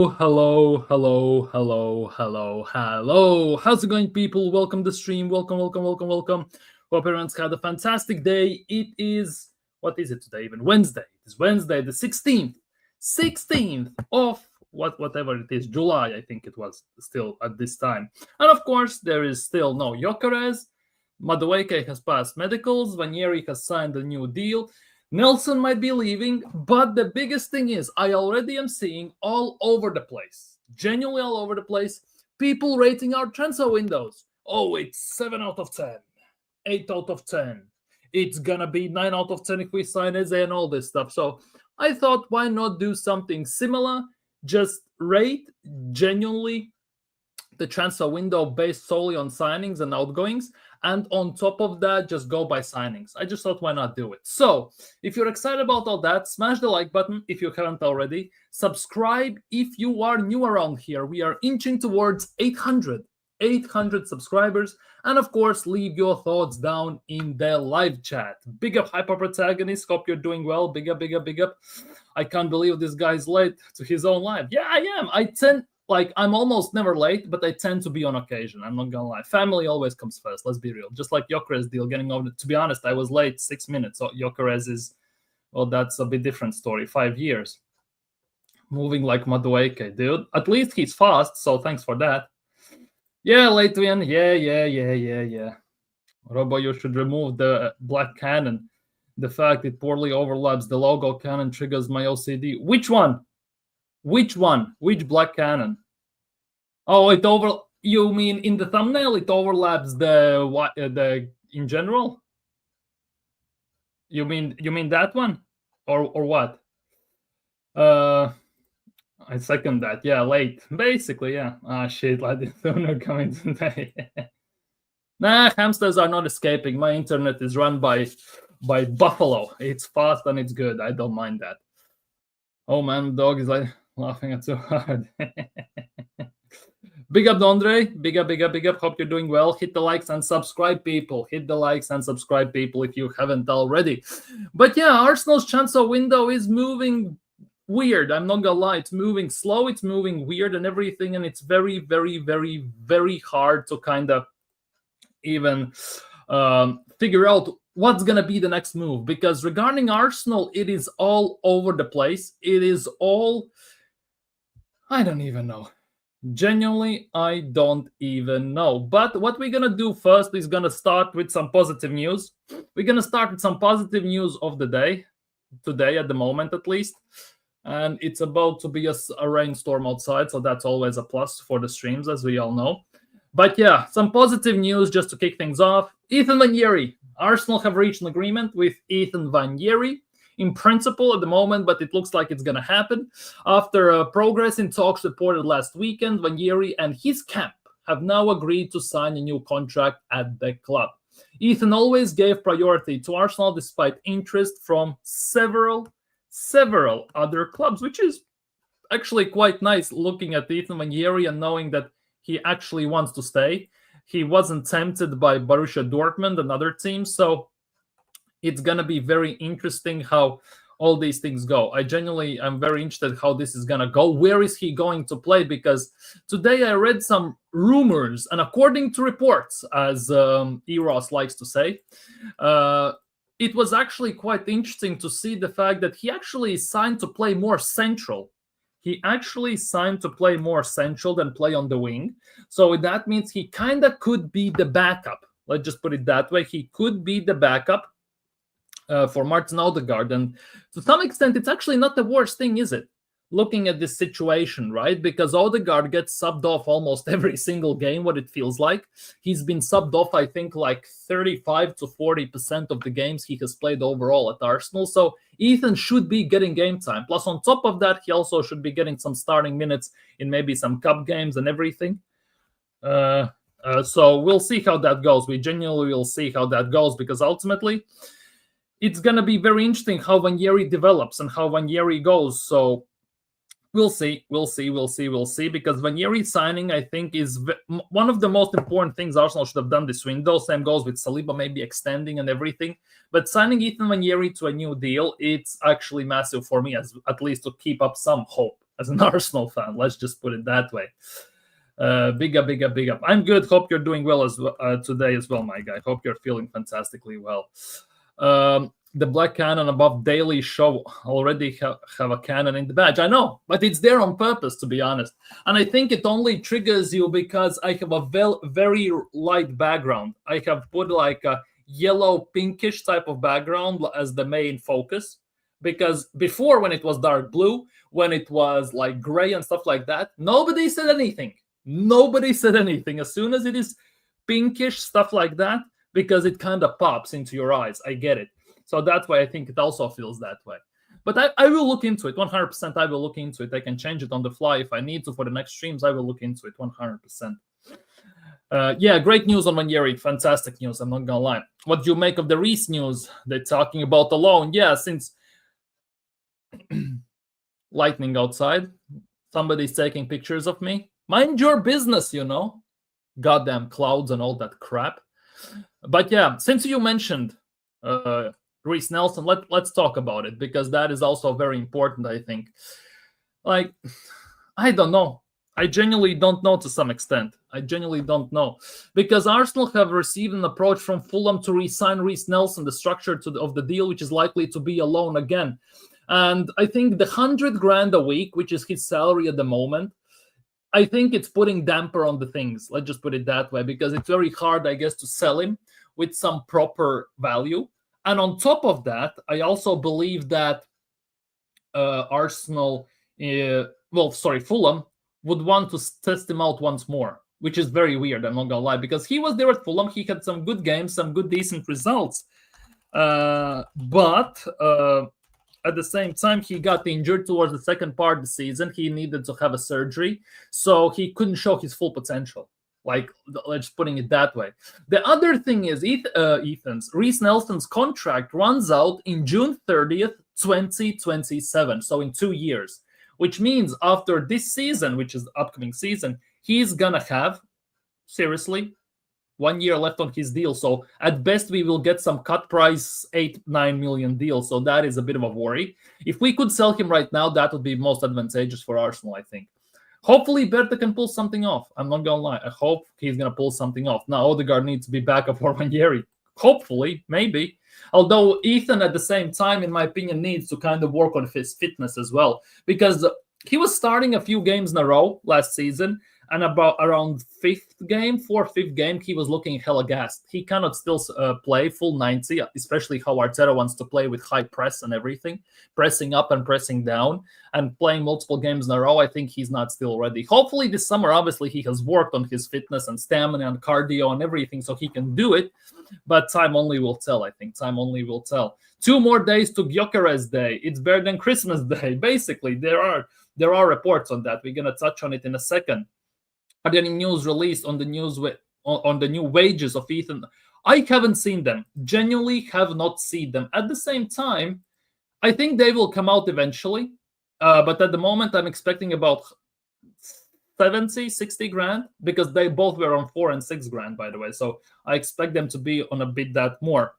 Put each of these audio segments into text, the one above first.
Hello. How's it going, people? Welcome to the stream. Welcome. Hope everyone's had a fantastic day. What is it today? Even Wednesday. It's Wednesday, the 16th of whatever it is, July, I think it was still at this time. And of course, there is still no Gyökeres. Madueke has passed medicals. Nwaneri has signed a new deal. Nelson might be leaving, but the biggest thing is I already am seeing all over the place, genuinely all over the place, people rating our transfer windows. Oh, it's 7 out of 10, 8 out of 10. It's gonna be 9 out of 10 if we sign Eze and all this stuff. So I thought, why not do something similar? Just rate genuinely the transfer window based solely on signings and outgoings. And on top of that, just go by signings. I just thought, why not do it? So if you're excited about all that, smash the like button if you haven't already. Subscribe if you are new around here. We are inching towards 800 subscribers. And of course, leave your thoughts down in the live chat. Big up Hyper Protagonist. Hope you're doing well. Big up. I can't believe this guy's late to his own live. Yeah, I am. I'm almost never late, but I tend to be on occasion. I'm not gonna lie. Family always comes first. Let's be real. Just like Gyokeres deal getting over. To be honest, I was late 6 minutes. So Gyokeres is, well, that's a bit different story. 5 years. Moving like Madueke, dude. At least he's fast, so thanks for that. Yeah, late win. Yeah. Robo, you should remove the black cannon. The fact it poorly overlaps the logo cannon triggers my OCD. Which one? Which black cannon? Oh, you mean in the thumbnail it overlaps the in general? You mean that one? Or what? I second that. Yeah, late. Basically, yeah. Ah, shit, like the owner coming today. Nah, hamsters are not escaping. My internet is run by Buffalo. It's fast and it's good. I don't mind that. Oh man, dog is like laughing at so hard. Big up, Andre. Big up. Hope you're doing well. Hit the likes and subscribe, people. If you haven't already. But yeah, Arsenal's transfer window is moving weird. I'm not gonna lie. It's moving slow. It's moving weird and everything. And it's very, very, very, very hard to kind of even figure out what's going to be the next move, because regarding Arsenal, it is all over the place. It is all, I don't even know. Genuinely, I don't even know. But what we're going to do first is going to start with some positive news. We're going to start with some positive news of the day, today at the moment at least. And it's about to be a rainstorm outside, so that's always a plus for the streams, as we all know. But yeah, some positive news just to kick things off. Ethan Nwaneri. Arsenal have reached an agreement with Ethan Nwaneri in principle at the moment, but it looks like it's going to happen. After progress in talks reported last weekend, Nwaneri and his camp have now agreed to sign a new contract at the club. Ethan always gave priority to Arsenal despite interest from several other clubs, which is actually quite nice looking at Ethan Nwaneri and knowing that he actually wants to stay. He wasn't tempted by Borussia Dortmund and other teams, so it's going to be very interesting how all these things go. I genuinely am very interested how this is going to go. Where is he going to play? Because today I read some rumors, and according to reports, as Eros likes to say, it was actually quite interesting to see the fact that he actually signed to play more central. He actually signed to play more central than play on the wing. So that means he kind of could be the backup. Let's just put it that way. He could be the backup for Martin Odegaard. And to some extent, it's actually not the worst thing, is it? Looking at this situation, right? Because Odegaard gets subbed off almost every single game, what it feels like. He's been subbed off, I think, like 35 to 40% of the games he has played overall at Arsenal. So Ethan should be getting game time. Plus, on top of that, he also should be getting some starting minutes in maybe some cup games and everything. So we'll see how that goes. We genuinely will see how that goes, because ultimately, it's going to be very interesting how Nwaneri develops and how Nwaneri goes. So we'll see, because Nwaneri signing, I think, is one of the most important things Arsenal should have done this window. Same goes with Saliba maybe extending and everything. But signing Ethan Nwaneri to a new deal, it's actually massive for me, at least to keep up some hope as an Arsenal fan. Let's just put it that way. Big up, big up, big up. I'm good. Hope you're doing well as today as well, my guy. Hope you're feeling fantastically well. The black cannon above daily show already have a cannon in the badge. I know, but it's there on purpose, to be honest. And I think it only triggers you because I have a very light background. I have put like a yellow pinkish type of background as the main focus. Because before, when it was dark blue, when it was like gray and stuff like that, nobody said anything. Nobody said anything. As soon as it is pinkish, stuff like that, because it kind of pops into your eyes. I get it. So that's why I think it also feels that way. But I will look into it. 100% I will look into it. I can change it on the fly if I need to for the next streams. I will look into it 100%. Yeah, great news on Nwaneri. Fantastic news. I'm not going to lie. What do you make of the Reiss news? They're talking about the loan. Yeah, since lightning outside, somebody's taking pictures of me. Mind your business, you know. Goddamn clouds and all that crap. But yeah, since you mentioned Reiss Nelson, let's talk about it, because that is also very important, I think. Like, I don't know. I genuinely don't know to some extent. I genuinely don't know. Because Arsenal have received an approach from Fulham to re-sign Reiss Nelson, the structure of the deal, which is likely to be a loan again. And I think the 100 grand a week, which is his salary at the moment, I think it's putting damper on the things. Let's just put it that way, because it's very hard, I guess, to sell him with some proper value. And on top of that, I also believe that Fulham would want to test him out once more, which is very weird, I'm not going to lie, because he was there at Fulham. He had some good games, some good, decent results. But at the same time, he got injured towards the second part of the season. He needed to have a surgery, so he couldn't show his full potential. Like, let's putting it that way. The other thing is Reiss Nelson's contract runs out in June 30th, 2027, so in 2 years, which means after this season, which is the upcoming season, he's gonna have, seriously, 1 year left on his deal. So at best, we will get some cut price 8-9 million deal. So that is a bit of a worry. If we could sell him right now, that would be most advantageous for Arsenal, I think. Hopefully, Berta can pull something off. I'm not going to lie. I hope he's going to pull something off. Now, Odegaard needs to be back up for Nwaneri. Hopefully, maybe. Although Ethan, at the same time, in my opinion, needs to kind of work on his fitness as well. Because he was starting a few games in a row last season. And around fifth game, he was looking hella gassed. He cannot still play full 90, especially how Arteta wants to play with high press and everything, pressing up and pressing down, and playing multiple games in a row. I think he's not still ready. Hopefully this summer, obviously, he has worked on his fitness and stamina and cardio and everything, so he can do it. But time only will tell, I think. Time only will tell. 2 more days to Gyökeres Day. It's better than Christmas Day. Basically, there are reports on that. We're going to touch on it in a second. Are there any news released on the new wages of Ethan? I haven't seen them. Genuinely have not seen them. At the same time, I think they will come out eventually. But at the moment, I'm expecting about 60 grand, because they both were on 4 and 6 grand, by the way. So I expect them to be on a bit that more.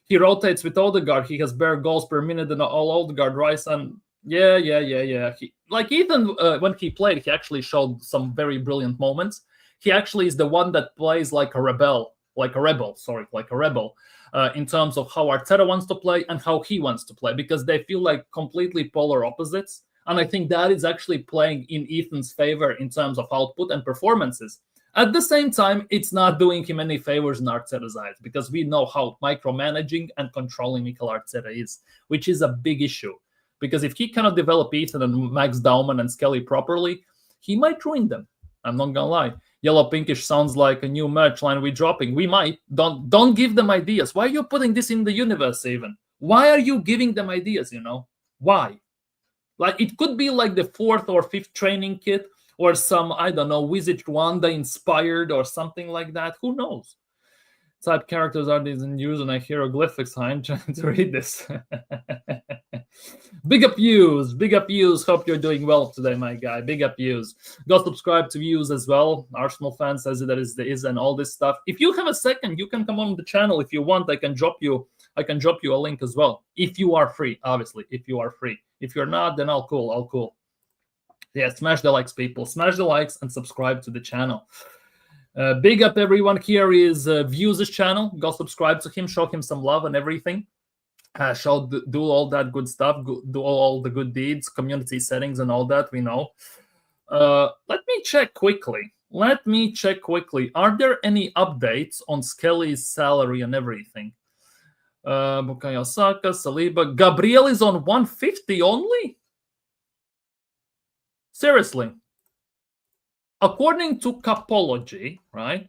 He rotates with Odegaard. He has better goals per minute than all Odegaard, Reiss, and yeah. Like Ethan, when he played, he actually showed some very brilliant moments. He actually is the one that plays like a rebel, in terms of how Arteta wants to play and how he wants to play, because they feel like completely polar opposites. And I think that is actually playing in Ethan's favor in terms of output and performances. At the same time, it's not doing him any favors in Arteta's eyes, because we know how micromanaging and controlling Mikel Arteta is, which is a big issue. Because if he cannot develop Ethan and Max Dauman and Skelly properly, he might ruin them. I'm not gonna lie. Yellow pinkish sounds like a new merch line we're dropping. We might. Don't give them ideas. Why are you putting this in the universe even? Why are you giving them ideas, Why? Like, it could be like the 4th or 5th training kit, or some, I don't know, Visit Rwanda inspired or something like that. Who knows? Type characters are these in use and hieroglyphics. I'm trying to read this. Big up views. Hope you're doing well today, my guy. Big up views. Go subscribe to views as well. Arsenal fans says that is and all this stuff. If you have a second, you can come on the channel if you want. I can drop you a link as well. If you are free, obviously. If you are free. If you're not, then I'll cool. Yeah, smash the likes, people. Smash the likes and subscribe to the channel. Big up everyone. Here is Views' channel. Go subscribe to him, show him some love and everything. Do all that good stuff, do all the good deeds, community settings and all that, we know. Let me check quickly. Are there any updates on Skelly's salary and everything? Bukayo Saka, Saliba. Gabriel is on 150 only? Seriously. According to Capology, right?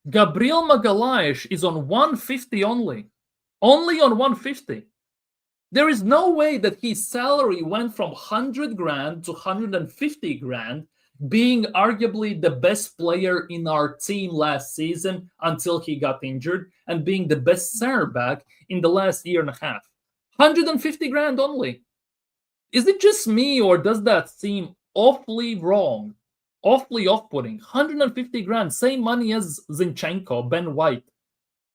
Gabriel Magalhaes is on 150 only. Only on 150. There is no way that his salary went from 100 grand to 150 grand, being arguably the best player in our team last season until he got injured, and being the best center back in the last year and a half. 150 grand only. Is it just me, or does that seem awfully wrong? Awfully off-putting. 150 grand, same money as Zinchenko, Ben White.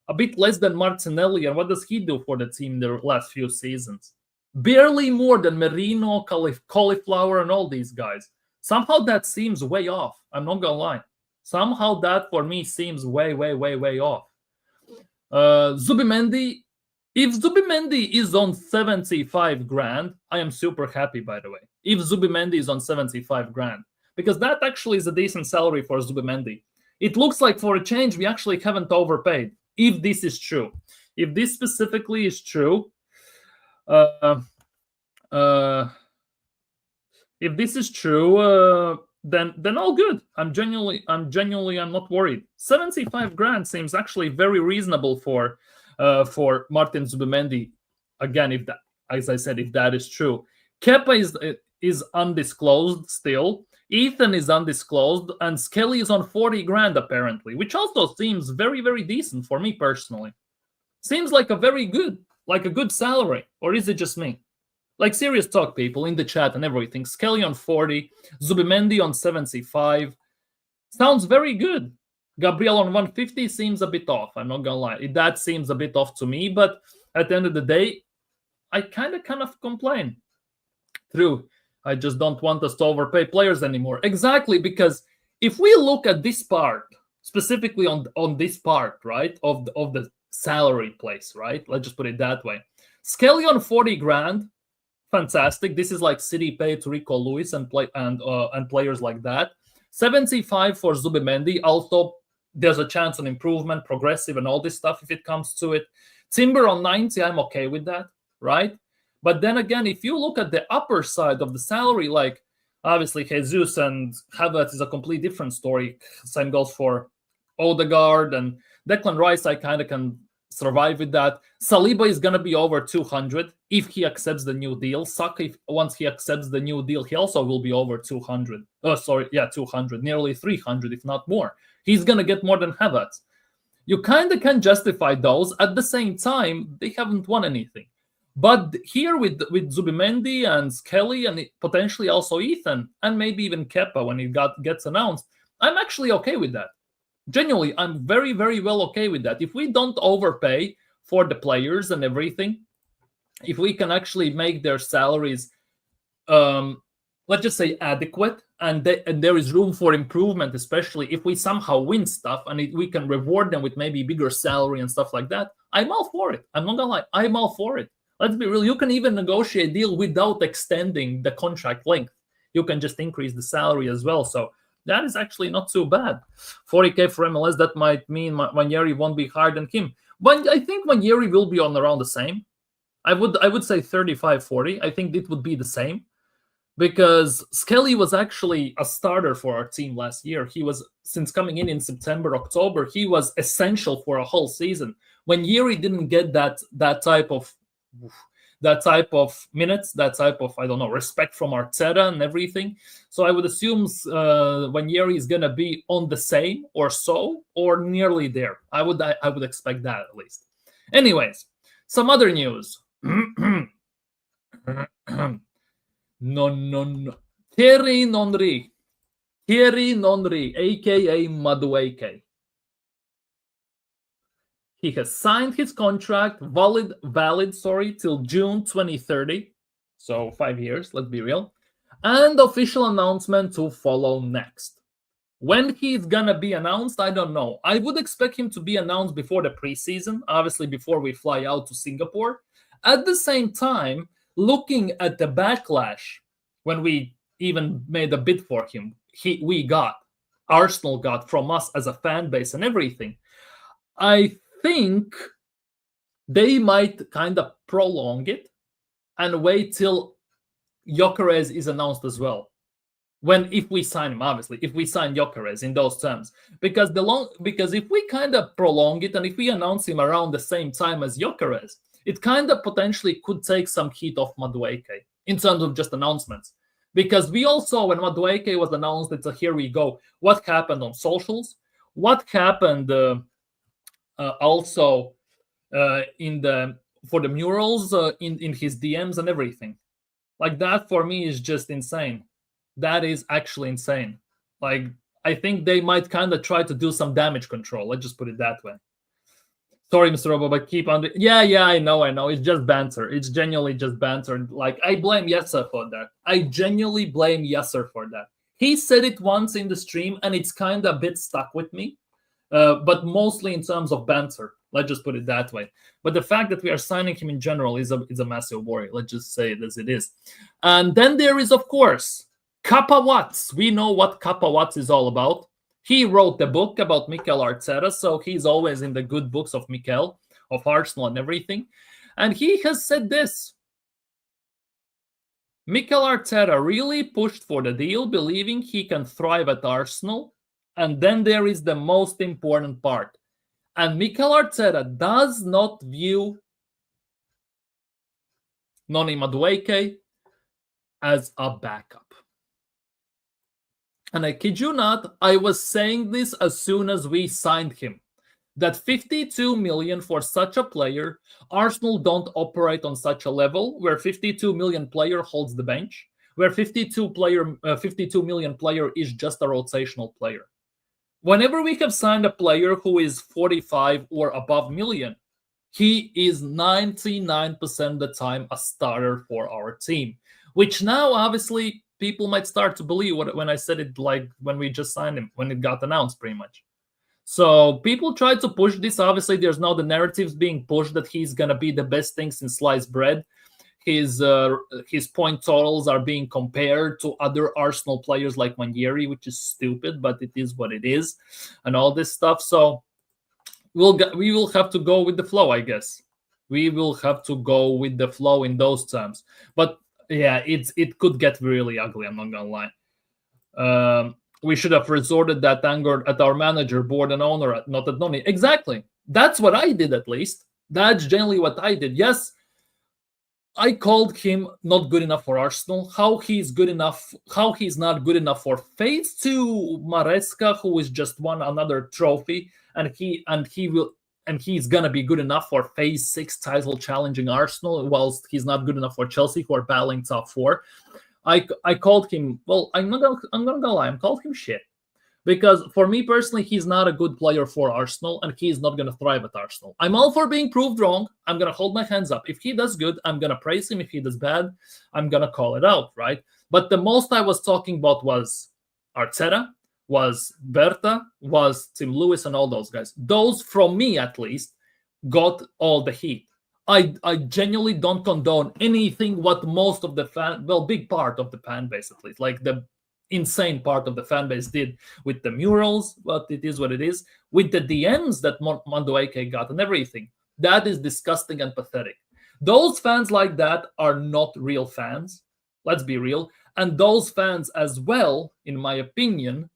A bit less than Martinelli, and what does he do for the team in the last few seasons? Barely more than Merino, Cauliflower, and all these guys. Somehow that seems way off. I'm not gonna lie. Somehow that for me seems way off. Zubimendi. If Zubimendi is on 75 grand, I am super happy, by the way. If Zubimendi is on 75 grand, because that actually is a decent salary for Zubimendi. It looks like for a change, we actually haven't overpaid. If this is true, if this specifically is true, if this is true, then all good. I'm not worried. 75 grand seems actually very reasonable for Martin Zubimendi. Again, if that, as I said, if that is true, Kepa is undisclosed still. Ethan is undisclosed, and Skelly is on 40 grand apparently, which also seems very decent for me personally. Seems like a good salary, or is it just me? Like, serious talk, people in the chat and everything. Skelly on 40, Zubimendi on 75. Sounds very good. Gabriel on 150 seems a bit off. I'm not gonna lie, that seems a bit off to me. But at the end of the day, I kind of complain. True. I just don't want us to overpay players anymore. Exactly, because if we look at this part, specifically on this part, right, of the salary place, right? Let's just put it that way. Skelly on 40 grand, fantastic. This is like City paid to Rico Lewis and players like that. 75 for Zubimendi. Also, there's a chance on improvement, progressive, and all this stuff if it comes to it. Timber on 90, I'm okay with that, right? But then again, if you look at the upper side of the salary, like obviously Jesus and Havertz is a completely different story. Same goes for Odegaard and Declan Rice. I kind of can survive with that. Saliba is going to be over 200 if he accepts the new deal. Saka, once he accepts the new deal, he also will be over 200. 200, nearly 300, if not more. He's going to get more than Havertz. You kind of can justify those. At the same time, they haven't won anything. But here with Zubimendi and Skelly and potentially also Ethan and maybe even Kepa when he gets announced, I'm actually okay with that. Genuinely, I'm very well okay with that. If we don't overpay for the players and everything, if we can actually make their salaries, let's just say adequate, and there is room for improvement, especially if we somehow win stuff and we can reward them with maybe bigger salary and stuff like that, I'm all for it. I'm not gonna lie, I'm all for it. Let's be real. You can even negotiate a deal without extending the contract length. You can just increase the salary as well. So that is actually not too bad. 40K for MLS, that might mean Nwaneri won't be higher than him. But I think Nwaneri will be on around the same. I would say 35, 40. I think it would be the same. Because Skelly was actually a starter for our team last year. He was, since coming in September, October, he was essential for a whole season. When Nwaneri didn't get that type of minutes, that type of, I don't know, respect from Arteta and everything. So I would assume Nwaneri is going to be on the same or so, or nearly there. I would expect that at least. Anyways, some other news. No. Thierry Nonri, aka Madueke. He has signed his contract, valid till June 2030. So 5 years, let's be real. and official announcement to follow next. When he's gonna be announced, I don't know. I would expect him to be announced before the preseason, obviously before we fly out to Singapore. At the same time, looking at the backlash when we even made a bid for him, Arsenal got from us as a fan base and everything. I think they might kind of prolong it and wait till Gyökeres is announced as well. If we sign him, obviously, if we sign Gyökeres in those terms, because if we kind of prolong it and if we announce him around the same time as Gyökeres, it kind of potentially could take some heat off Madueke in terms of just announcements. Because we all saw when Madueke was announced, it's a here we go. What happened on socials? What happened also for the murals in his DMs and everything? Like that for me is just insane. That is actually insane. Like, I think they might kind of try to do some damage control. Let's just put it that way. Sorry, Mr. Robo, but keep on. Yeah, I know. It's just banter. It's genuinely just banter. Like, I blame Yasser for that. I genuinely blame Yasser for that. He said it once in the stream, and it's kind of a bit stuck with me. But mostly in terms of banter. Let's just put it that way. But the fact that we are signing him in general is a massive worry. Let's just say it as it is. And then there is, of course, Kappa Watts. We know what Kappa Watts is all about. He wrote the book about Mikel Arteta, so he's always in the good books of Mikel, of Arsenal and everything. And he has said this. Mikel Arteta really pushed for the deal, believing he can thrive at Arsenal. And then there is the most important part. And Mikel Arteta does not view Noni Madueke as a backup. And I kid you not, I was saying this as soon as we signed him. That 52 million for such a player, Arsenal don't operate on such a level where 52 million player holds the bench, where 52 million player is just a rotational player. Whenever we have signed a player who is 45 or above million, he is 99% of the time a starter for our team, which now obviously people might start to believe when I said it, like when we just signed him, when it got announced pretty much. So people try to push this. Obviously, there's now the narratives being pushed that he's going to be the best thing since sliced bread. His point totals are being compared to other Arsenal players like Nwaneri, which is stupid, but it is what it is, and all this stuff. So we will have to go with the flow, I guess. We will have to go with the flow in those terms. But yeah, it could get really ugly. I'm not gonna lie. We should have resorted that anger at our manager, board, and owner, not at Noni. Exactly. That's what I did, at least. That's generally what I did. Yes, I called him not good enough for Arsenal. How he's not good enough for Phase 2 Maresca, who is just won another trophy, and he's gonna be good enough for Phase 6 title challenging Arsenal, whilst he's not good enough for Chelsea, who are battling top 4. I called him, well, I'm not gonna lie, I called him shit. Because for me personally, he's not a good player for Arsenal, and he's not going to thrive at Arsenal. I'm all for being proved wrong. I'm going to hold my hands up. If he does good, I'm going to praise him. If he does bad, I'm going to call it out, right? But the most I was talking about was Arteta, was Berta, was Tim Lewis, and all those guys. Those, from me at least, got all the heat. I genuinely don't condone anything what most of the big part of the fan base at least, like the insane part of the fan base did with the murals, but it is what it is. With the DMs that Madueke got and everything, that is disgusting and pathetic. Those fans like that are not real fans. Let's be real. And those fans as well, in my opinion,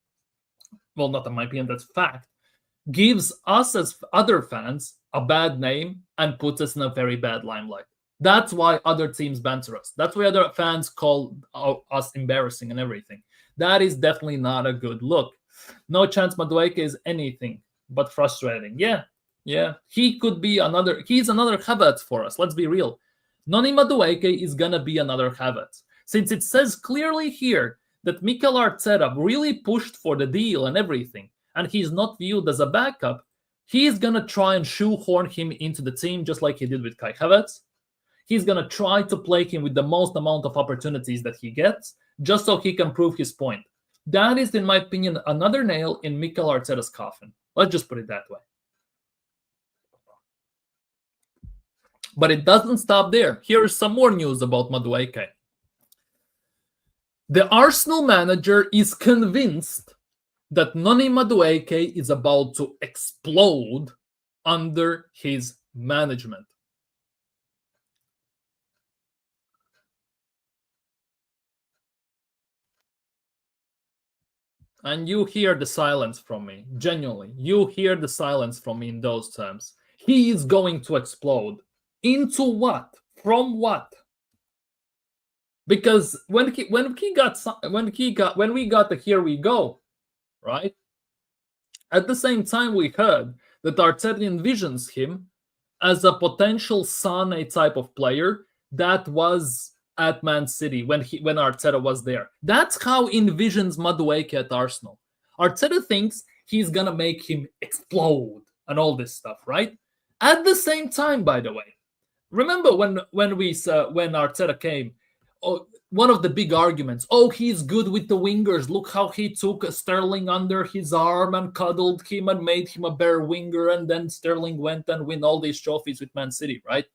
well, not in my opinion, that's fact, gives us as other fans a bad name and puts us in a very bad limelight. That's why other teams banter us. That's why other fans call us embarrassing and everything. That is definitely not a good look. No chance Madueke is anything but frustrating. Yeah. He's another Havertz for us. Let's be real. Noni Madueke is going to be another Havertz. Since it says clearly here that Mikel Arteta really pushed for the deal and everything, and he's not viewed as a backup, he's going to try and shoehorn him into the team just like he did with Kai Havertz. He's going to try to play him with the most amount of opportunities that he gets. just so he can prove his point. That is, in my opinion, another nail in Mikel Arteta's coffin. Let's just put it that way. But it doesn't stop there. Here is some more news about Madueke. The Arsenal manager is convinced that Noni Madueke is about to explode under his management. And you hear the silence from me, genuinely. You hear the silence from me in those terms. He is going to explode. Into what? From what? Because when we got the here we go, right? At the same time, we heard that Arteta envisions him as a potential Sane type of player that was at Man City when Arteta was there. That's how he envisions Madueke at Arsenal. Arteta thinks he's gonna make him explode and all this stuff, right? At the same time, by the way, remember when Arteta came, one of the big arguments, he's good with the wingers. Look how he took Sterling under his arm and cuddled him and made him a better winger, and then Sterling went and win all these trophies with Man City, right?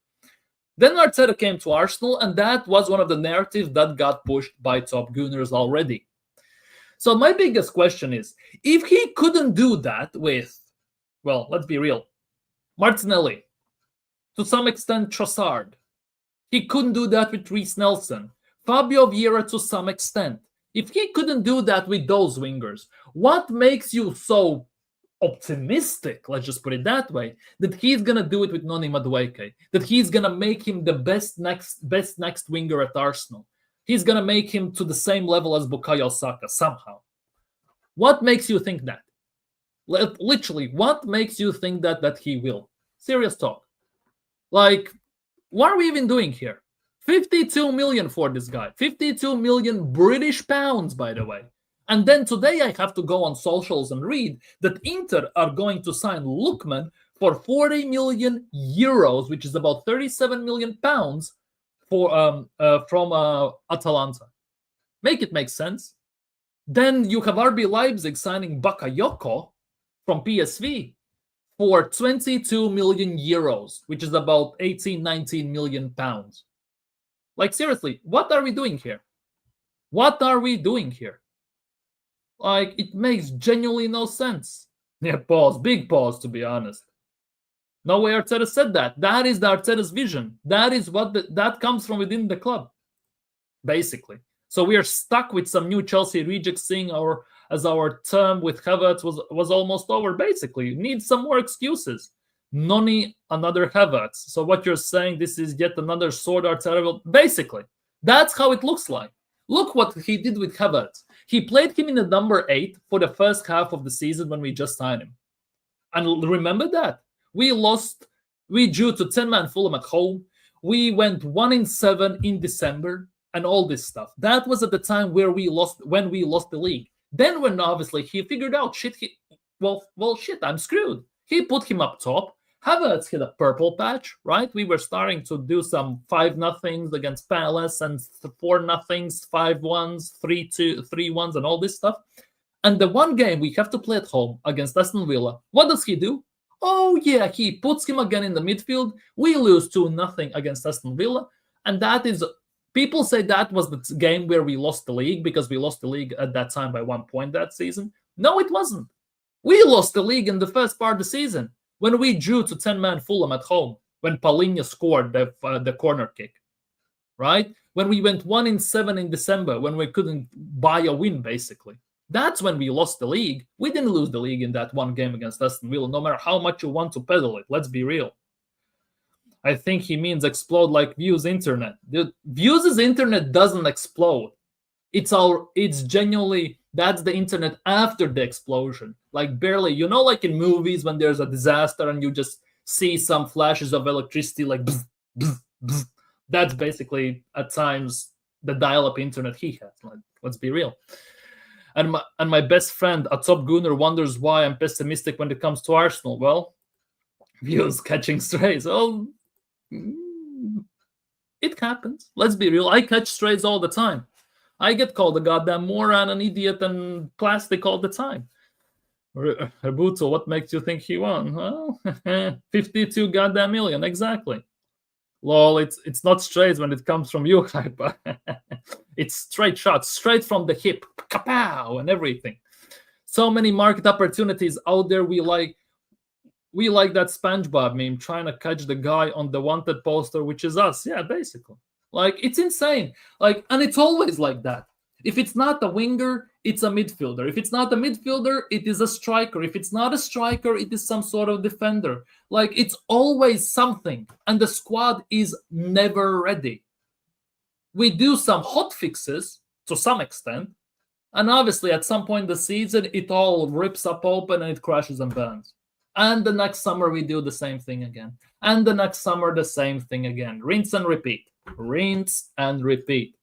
Then Arteta came to Arsenal, and that was one of the narratives that got pushed by top Gunners already. So my biggest question is, if he couldn't do that with, well, let's be real, Martinelli, to some extent Trossard, he couldn't do that with Reiss Nelson, Fabio Vieira to some extent. If he couldn't do that with those wingers, what makes you so optimistic, let's just put it that way, that he's gonna do it with Noni Madueke, that he's gonna make him the best next winger at Arsenal? He's gonna make him to the same level as Bukayo Saka somehow. What makes you think that? Literally, what makes you think that he will? Serious talk. Like, what are we even doing here? 52 million for this guy. 52 million British pounds, by the way. And then today I have to go on socials and read that Inter are going to sign Lookman for 40 million euros, which is about 37 million pounds from Atalanta. Make it make sense. Then you have RB Leipzig signing Bakayoko from PSV for 22 million euros, which is about 18, 19 million pounds. Like, seriously, what are we doing here? What are we doing here? Like, it makes genuinely no sense. Yeah, pause. Big pause, to be honest. No way Arteta said that. That is the Arteta's vision. That is what that comes from within the club, basically. So we are stuck with some new Chelsea rejects seeing as our term with Havertz was almost over, basically. Need some more excuses. Noni, another Havertz. So what you're saying, this is yet another sword Arteta. Basically, that's how it looks like. Look what he did with Havertz. He played him in the number 8 for the first half of the season when we just signed him. And remember that. We drew to 10-man Fulham at home. We went 1-7 in December and all this stuff. That was at the time when we lost the league. Then when obviously he figured out, shit, I'm screwed. He put him up top. Havertz hit a purple patch, right? We were starting to do some 5-0 against Palace and 4-0, 5-1s, 3-1s, and all this stuff. And the one game we have to play at home against Aston Villa, what does he do? Oh yeah, he puts him again in the midfield. We lose 2-0 against Aston Villa. And that is, people say that was the game where we lost the league because we lost the league at that time by 1 point that season. No, it wasn't. We lost the league in the first part of the season when we drew to 10-man Fulham at home, when Paulinho scored the corner kick, right? When we went 1-7 in December, when we couldn't buy a win, basically. That's when we lost the league. We didn't lose the league in that one game against Aston Villa, no matter how much you want to peddle it. Let's be real. I think he means explode like Views Internet. Views' internet doesn't explode. It's genuinely, that's the internet after the explosion. Like barely, like in movies when there's a disaster and you just see some flashes of electricity like bzz, bzz, bzz. That's basically at times the dial-up internet he has. Like, let's be real. And my best friend, a top Gunner, wonders why I'm pessimistic when it comes to Arsenal. Well, Views catching strays. Oh, it happens. Let's be real. I catch strays all the time. I get called a goddamn moron, an idiot, and plastic all the time. Rebuto, what makes you think he won? Well, 52 goddamn million, exactly. Lol, it's not straight when it comes from you, Hyper. It's straight shots, straight from the hip, kapow, and everything. So many market opportunities out there. We like that SpongeBob meme trying to catch the guy on the wanted poster, which is us. Yeah, basically. Like, it's insane. Like, and it's always like that. If it's not a winger, it's a midfielder. If it's not a midfielder, it is a striker. If it's not a striker, it is some sort of defender. Like, it's always something. And the squad is never ready. We do some hot fixes to some extent. And obviously, at some point in the season, it all rips up open and it crashes and burns. And the next summer, we do the same thing again. And the next summer, the same thing again. Rinse and repeat. Rinse and repeat.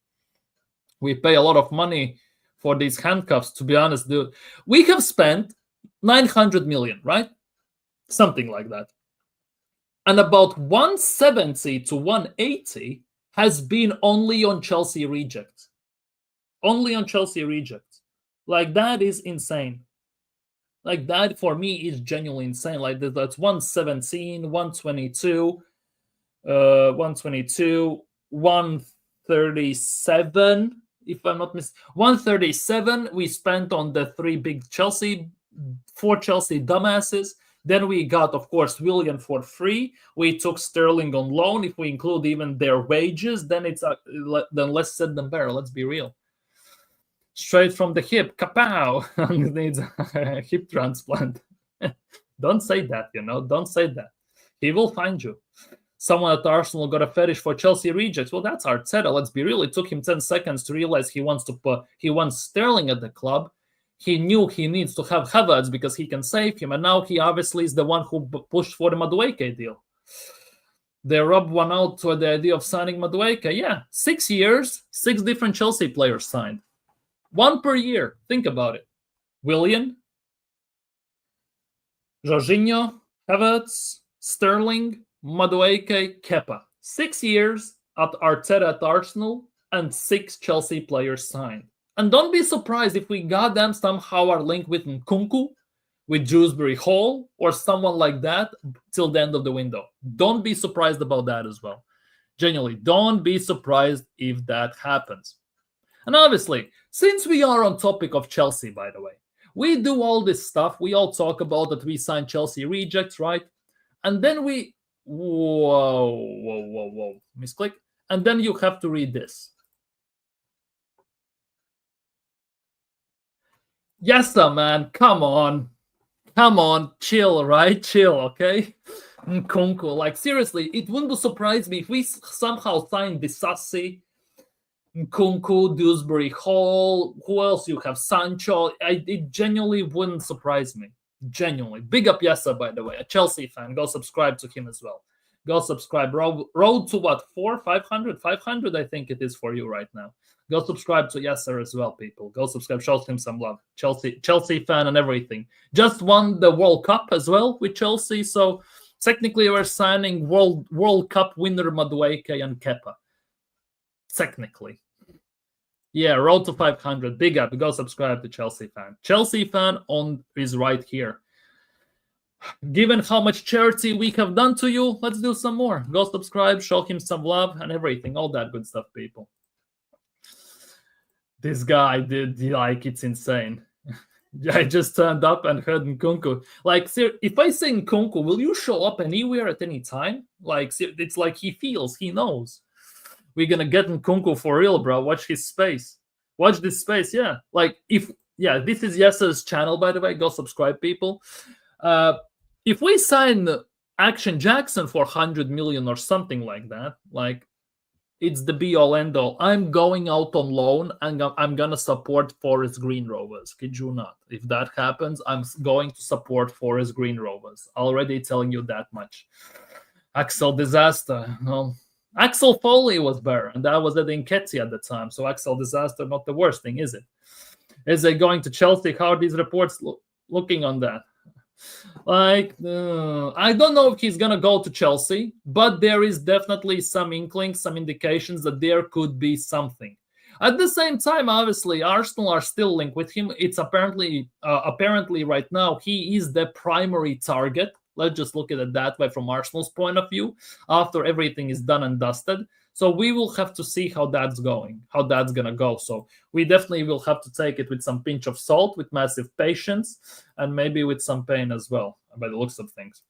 We pay a lot of money for these handcuffs, to be honest, dude. We have spent 900 million, right? Something like that. And about 170 to 180 has been only on Chelsea rejects. Only on Chelsea rejects. Like, that is insane. Like, that for me is genuinely insane. Like, that's 117, 122, 122, 137, if I'm not mistaken. 137 we spent on the four Chelsea dumbasses. Then we got, of course, Willian for free. We took Sterling on loan. If we include even their wages, then it's then less said than better. Let's be real. Straight from the hip, kapow! Needs a hip transplant. Don't say that, Don't say that. He will find you. Someone at Arsenal got a fetish for Chelsea rejects. Well, that's Arteta. Let's be real. It took him 10 seconds to realize he wants Sterling at the club. He knew he needs to have Havertz because he can save him, and now he obviously is the one who pushed for the Madueke deal. They rubbed one out to the idea of signing Madueke. Yeah, 6 years, 6 different Chelsea players signed. 1 per year. Think about it. Willian, Jorginho, Havertz, Sterling, Madueke, Kepa. 6 years at Arteta at Arsenal, and 6 Chelsea players signed. And don't be surprised if we goddamn somehow are linked with Nkunku, with Dewsbury Hall, or someone like that till the end of the window. Don't be surprised about that as well. Genuinely, don't be surprised if that happens. And obviously, since we are on topic of Chelsea, by the way, we do all this stuff. We all talk about that we signed Chelsea rejects, right? And then we... Whoa. Misclick. And then you have to read this. Yes, man. Come on. Chill, right? Chill, okay? Nkunku. Like, seriously, it wouldn't surprise me if we somehow signed Disasi, Nkunku, Dewsbury Hall. Who else you have? Sancho. It genuinely wouldn't surprise me. Genuinely. Big up Yessa, by the way. A Chelsea fan. Go subscribe to him as well. Go subscribe. Road to what? 500? 500, I think it is for you right now. Go subscribe to Yasser as well, people. Go subscribe. Show him some love. Chelsea fan and everything. Just won the World Cup as well with Chelsea. So technically we're signing World Cup winner Madueke and Kepa. Technically. Yeah, road to 500. Big up. Go subscribe to Chelsea fan. Chelsea fan is right here. Given how much charity we have done to you, let's do some more. Go subscribe, show him some love and everything. All that good stuff, people. This guy did, like, it's insane. I just turned up and heard Nkunku. Like, if I say Nkunku, will you show up anywhere at any time? Like, it's like he knows. We're going to get Nkunku for real, bro. Watch his space. Watch this space, yeah. Like, this is Yes's channel, by the way. Go subscribe, people. If we sign Action Jackson for 100 million or something like that, like, it's the be-all, end-all. I'm going out on loan, and I'm going to support Forest Green Rovers. Kid you not. If that happens, I'm going to support Forest Green Rovers. Already telling you that much. Axel Disaster. No. Axel Foley was better, and that was at Nketiah at the time. So Axel Disaster, not the worst thing, is it? Is it going to Chelsea? How are these reports looking on that? Like, I don't know if he's going to go to Chelsea, but there is definitely some inklings, some indications that there could be something. At the same time, obviously, Arsenal are still linked with him. It's apparently right now he is the primary target. Let's just look at it that way from Arsenal's point of view. After everything is done and dusted, so we will have to see how that's gonna go. So we definitely will have to take it with some pinch of salt, with massive patience, and maybe with some pain as well, by the looks of things.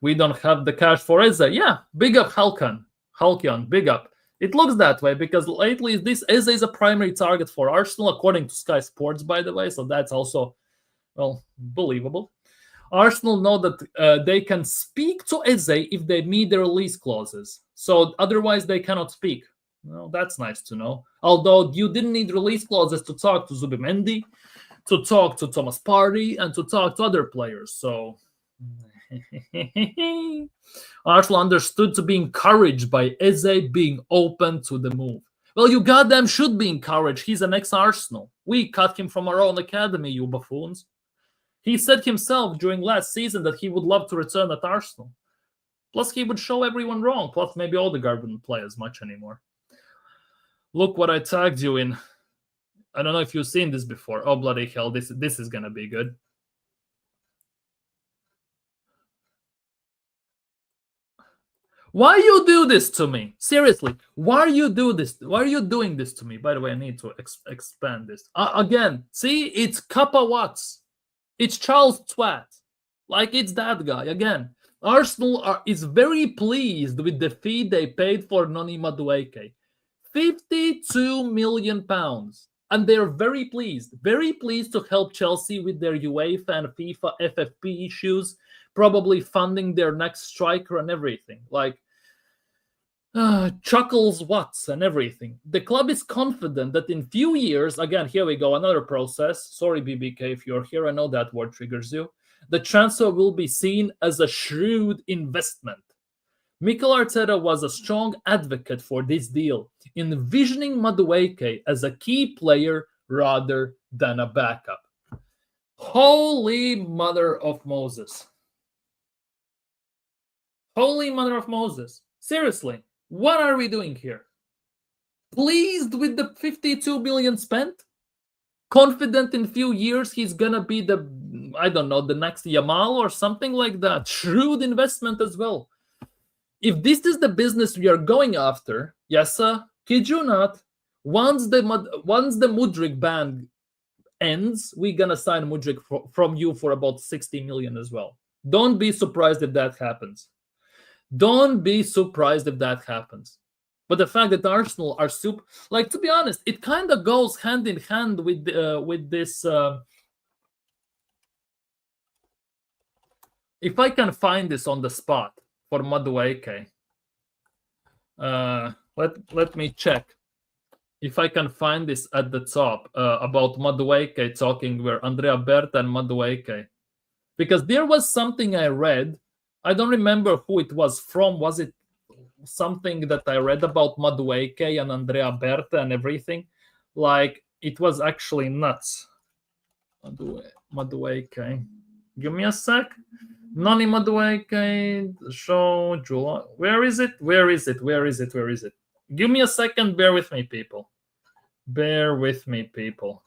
We don't have the cash for Eze. Yeah, big up Halkyan, big up. It looks that way because lately this Eze is a primary target for Arsenal, according to Sky Sports, by the way. So that's also, well, believable. Arsenal know that they can speak to Eze if they meet the release clauses. So otherwise they cannot speak. Well, that's nice to know. Although you didn't need release clauses to talk to Zubimendi, to talk to Thomas Partey, and to talk to other players. So Arsenal understood to be encouraged by Eze being open to the move. Well, you goddamn should be encouraged. He's an ex-Arsenal. We cut him from our own academy, you buffoons. He said himself during last season that he would love to return at Arsenal. Plus, he would show everyone wrong. Plus, maybe Odegaard wouldn't play as much anymore. Look what I tagged you in. I don't know if you've seen this before. Oh, bloody hell. This is going to be good. Why you do this to me? Seriously, why you do this? Why are you doing this to me? By the way, I need to expand this. Again, see, it's Kappa Watts. It's Charles Twat. Like, it's that guy. Again, Arsenal is very pleased with the fee they paid for Noni Madueke. £52 million. And they're very pleased to help Chelsea with their UEFA and FIFA FFP issues, probably funding their next striker and everything. Like, Chuckles Watts and everything. The club is confident that in few years, again, here we go, another process. Sorry, BBK, if you're here, I know that word triggers you. The transfer will be seen as a shrewd investment. Mikel Arteta was a strong advocate for this deal, envisioning Madueke as a key player rather than a backup. Holy Mother of Moses. Holy Mother of Moses. Seriously, what are we doing here? Pleased with the 52 million spent? Confident in few years he's gonna be the, I don't know, the next Yamal or something like that. Shrewd investment as well. If this is the business we are going after, yes, sir, kid you not, once the Mudryk ban ends, we're gonna sign Mudryk from you for about 60 million as well. Don't be surprised if that happens. Don't be surprised if that happens. But the fact that Arsenal are super, like, to be honest, it kind of goes hand in hand with this. If I can find this on the spot for Madueke, let me check if I can find this at the top about Madueke talking where Andrea Berta and Madueke, because there was something I read. I don't remember who it was from. Was it something that I read about Madueke and Andrea Berta and everything? Like, it was actually nuts. Madueke. Give me a sec. Noni Madueke, show, July. Where is it? Where is it? Where is it? Where is it? Give me a second. Bear with me, people. Bear with me, people.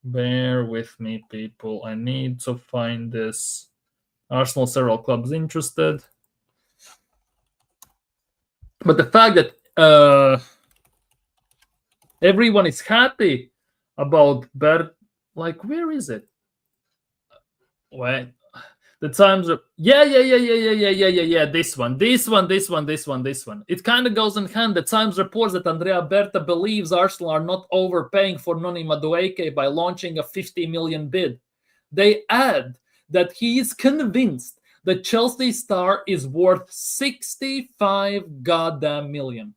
Bear with me, people. I need to find this. Arsenal, several clubs interested. But the fact that everyone is happy about Bert, like, where is it? Wait, the Times are, yeah. This one. It kind of goes in hand. The Times reports that Andrea Berta believes Arsenal are not overpaying for Noni Madueke by launching a 50 million bid. They add that he is convinced the Chelsea star is worth 65 goddamn million.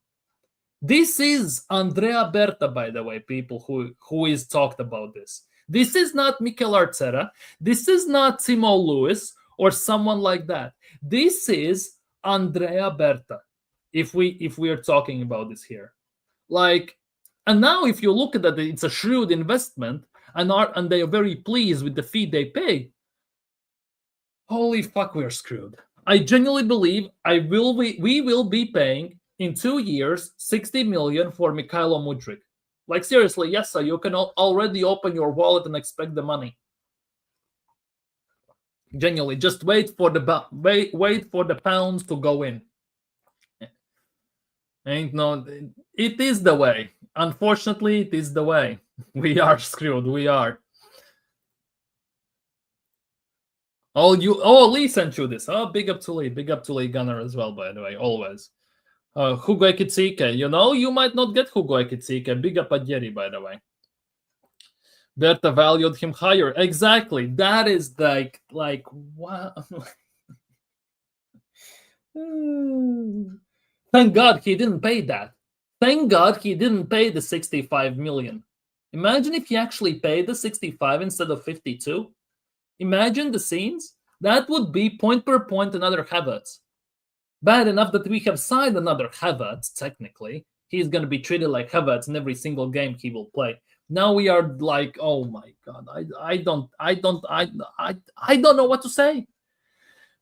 This is Andrea Berta, by the way, people who is talked about this. This is not Mikel Arteta. This is not Timo Lewis or someone like that. This is Andrea Berta, if we are talking about this here. Like, and now if you look at that, it's a shrewd investment, and they are very pleased with the fee they pay. Holy fuck, we're screwed. I genuinely believe we will be paying In 2 years, 60 million for Mikhailo Mudryk. Like seriously, yes, sir, you can already open your wallet and expect the money. Genuinely, just wait for the pounds to go in. Ain't no, it is the way. Unfortunately, it is the way. We are screwed. We are. Lee sent you this. Oh, big up to Lee. Big up to Lee Gunner as well, by the way, always. Hugo Ekitike. You might not get Hugo Ekitike. Big up Adjeri, by the way. Berta valued him higher. Exactly. That is like wow. Thank God he didn't pay that. Thank God he didn't pay the 65 million. Imagine if he actually paid the 65 instead of 52. Imagine the scenes. That would be point per point another Havertz. Bad enough that we have signed another Havertz, technically. He's going to be treated like Havertz in every single game he will play. Now we are like, oh my God, I don't know what to say.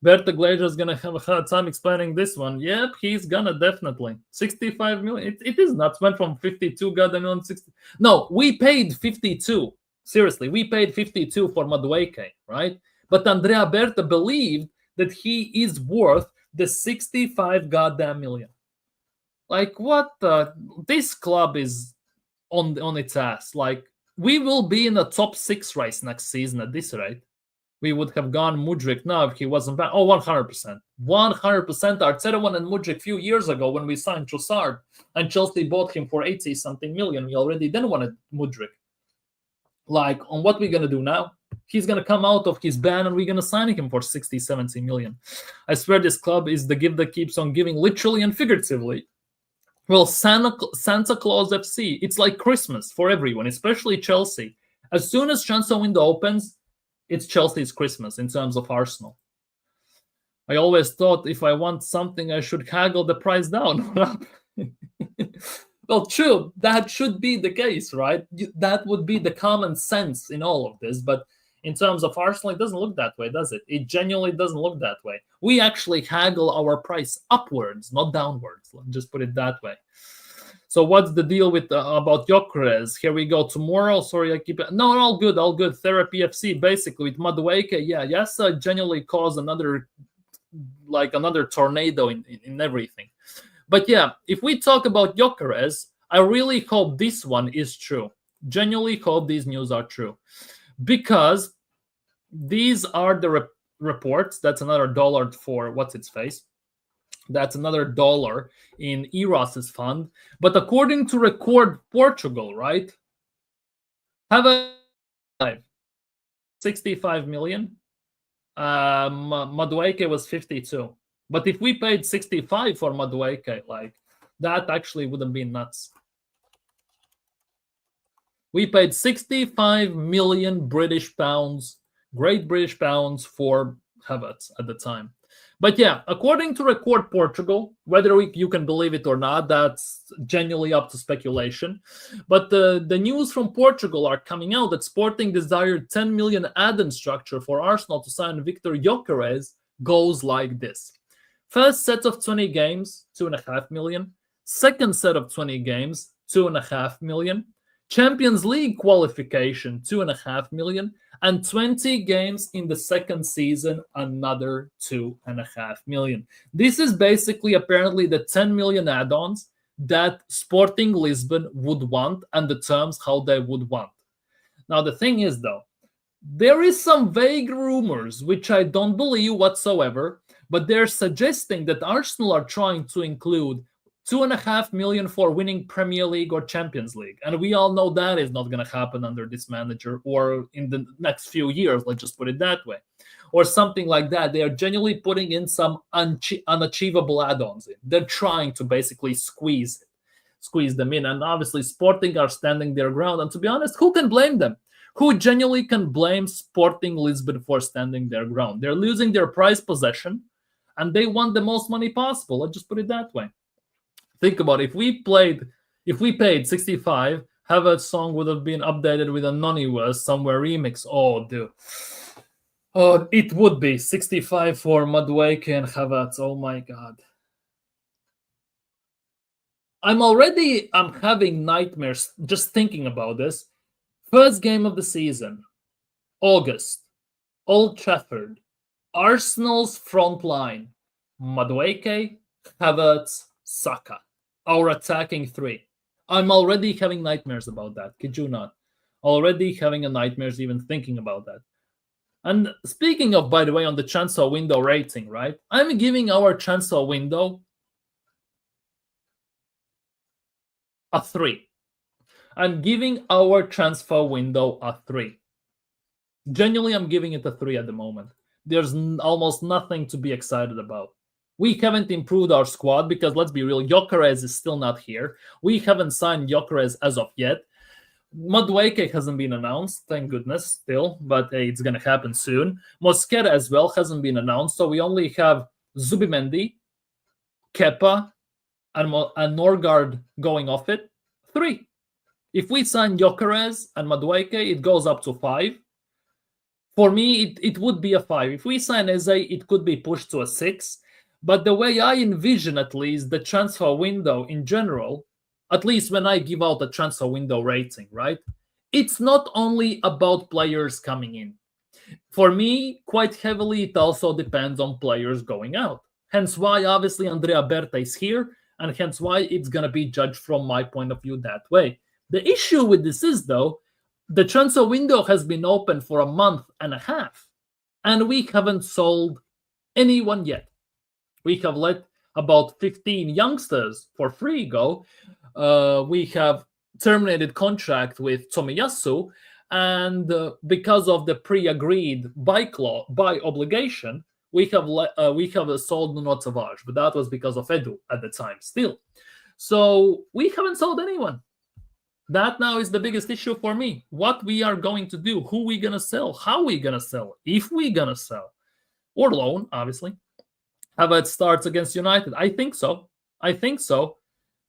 Berta Glazer is gonna have a hard time explaining this one. Yep, he's gonna definitely 65 million. It is nuts. Went from 52 goddamn on 60. No, we paid 52. Seriously, we paid 52 for Madueke, right? But Andrea Berta believed that he is worth the 65 goddamn million. Like what? This club is on its ass. Like we will be in a top 6 race next season at this rate. We would have gone Mudryk now if he wasn't back. Oh, 100%. 100%. Arteta won and Mudryk a few years ago when we signed Trossard and Chelsea bought him for 80-something million. We already then wanted Mudryk. Like, on what we're going to do now? He's going to come out of his ban and we're going to sign him for 60, 70 million. I swear this club is the gift that keeps on giving, literally and figuratively. Well, Santa Claus FC, it's like Christmas for everyone, especially Chelsea. As soon as transfer window opens, it's Chelsea's Christmas in terms of Arsenal. I always thought if I want something, I should haggle the price down. Well, true, that should be the case, right? That would be the common sense in all of this. But in terms of Arsenal, it doesn't look that way, does it? It genuinely doesn't look that way. We actually haggle our price upwards, not downwards. Let's just put it that way. So what's the deal with about Gyökeres? Here we go. Tomorrow, sorry, I keep it. No, all good, all good. Therapy FC, basically with Madueke. Yeah, yes, genuinely caused another tornado in everything. But yeah, if we talk about Gyökeres, I really hope this one is true. Genuinely hope these news are true, because these are the reports. That's another dollar for what's its face. That's another dollar in Eros's fund. But according to Record Portugal, right? Have a 65 million. Madueke was 52. But if we paid 65 for Madueke, like that actually wouldn't be nuts. We paid 65 million British pounds, Great British pounds for Havertz at the time. But yeah, according to Record Portugal, whether you can believe it or not, that's genuinely up to speculation. But the news from Portugal are coming out that Sporting desired 10 million add-on structure for Arsenal to sign Victor Gyökeres goes like this. First set of 20 games, 2.5 million. Second set of 20 games, 2.5 million. Champions League qualification, 2.5 million. And 20 games in the second season, another 2.5 million. This is basically apparently the 10 million add-ons that Sporting Lisbon would want and the terms how they would want. Now, the thing is, though, there is some vague rumors, which I don't believe whatsoever, but they're suggesting that Arsenal are trying to include 2.5 million for winning Premier League or Champions League. And we all know that is not going to happen under this manager or in the next few years, let's just put it that way. Or something like that. They are genuinely putting in some unachievable add-ons in. They're trying to basically squeeze them in. And obviously Sporting are standing their ground. And to be honest, who can blame them? Who genuinely can blame Sporting Lisbon for standing their ground? They're losing their prize possession and they want the most money possible. Let's just put it that way. Think about it. If we paid 65, Havertz's song would have been updated with a Noni somewhere remix. Oh, dude. Oh, it would be 65 for Madueke and Havertz. Oh my God. I'm having nightmares just thinking about this. First game of the season, August, Old Trafford, Arsenal's front line, Madueke, Havertz, Saka, our attacking three. I'm already having nightmares about that. Kid you not? Already having a nightmares even thinking about that. And speaking of, by the way, on the transfer window rating, right? I'm giving our transfer window a 3. I'm giving our transfer window a 3. Genuinely, I'm giving it a 3 at the moment. There's almost nothing to be excited about. We haven't improved our squad because, let's be real, Gyökeres is still not here. We haven't signed Gyökeres as of yet. Madueke hasn't been announced, thank goodness, still, but hey, it's going to happen soon. Mosquera as well hasn't been announced, so we only have Zubimendi, Kepa, and Norgard going off it. 3. If we sign Gyökeres and Madueke, it goes up to 5. For me, it would be a 5. If we sign Eze, it could be pushed to a 6. But the way I envision, at least, the transfer window in general, at least when I give out a transfer window rating, right? It's not only about players coming in. For me, quite heavily, it also depends on players going out. Hence why, obviously, Andrea Berta is here, and hence why it's going to be judged from my point of view that way. The issue with this is, though, the transfer window has been open for a month and a half, and we haven't sold anyone yet. We have let about 15 youngsters for free go. We have terminated contract with Tomiyasu, and because of the pre-agreed buy obligation, we have sold Nuno Tavares, but that was because of Edu at the time still. So we haven't sold anyone. That now is the biggest issue for me. What we are going to do, who we going to sell, how we going to sell, if we going to sell, or loan, obviously. How about starts against United? I think so.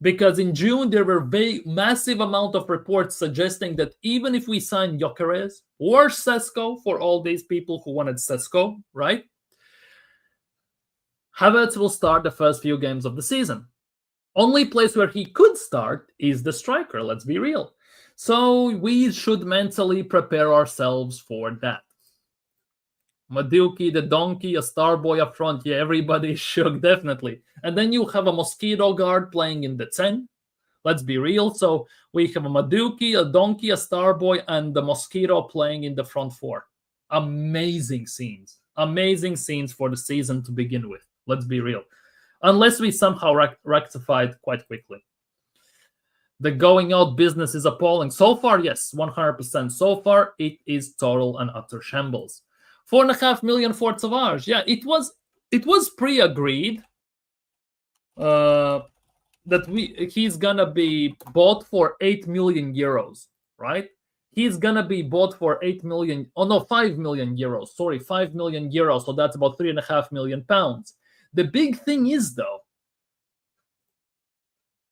Because in June, there were massive amount of reports suggesting that even if we sign Gyokeres or Sesko, for all these people who wanted Sesko, right? Havertz will start the first few games of the season. Only place where he could start is the striker, let's be real. So we should mentally prepare ourselves for that. Madueke, the donkey, a star boy up front. Yeah, everybody is shook, definitely. And then you have a mosquito guard playing in the 10. Let's be real. So we have a Madueke, a donkey, a star boy, and the mosquito playing in the front 4. Amazing scenes. Amazing scenes for the season to begin with. Let's be real. Unless we somehow rectify it quite quickly. The going out business is appalling. So far, yes, 100%. So far, it is total and utter shambles. 4.5 million for Tavares. Yeah, it was pre-agreed that he's gonna be bought for 8 million euros, right? He's gonna be bought for 8 million. Oh no, 5 million euros. Sorry, 5 million euros. So that's about 3.5 million pounds. The big thing is, though,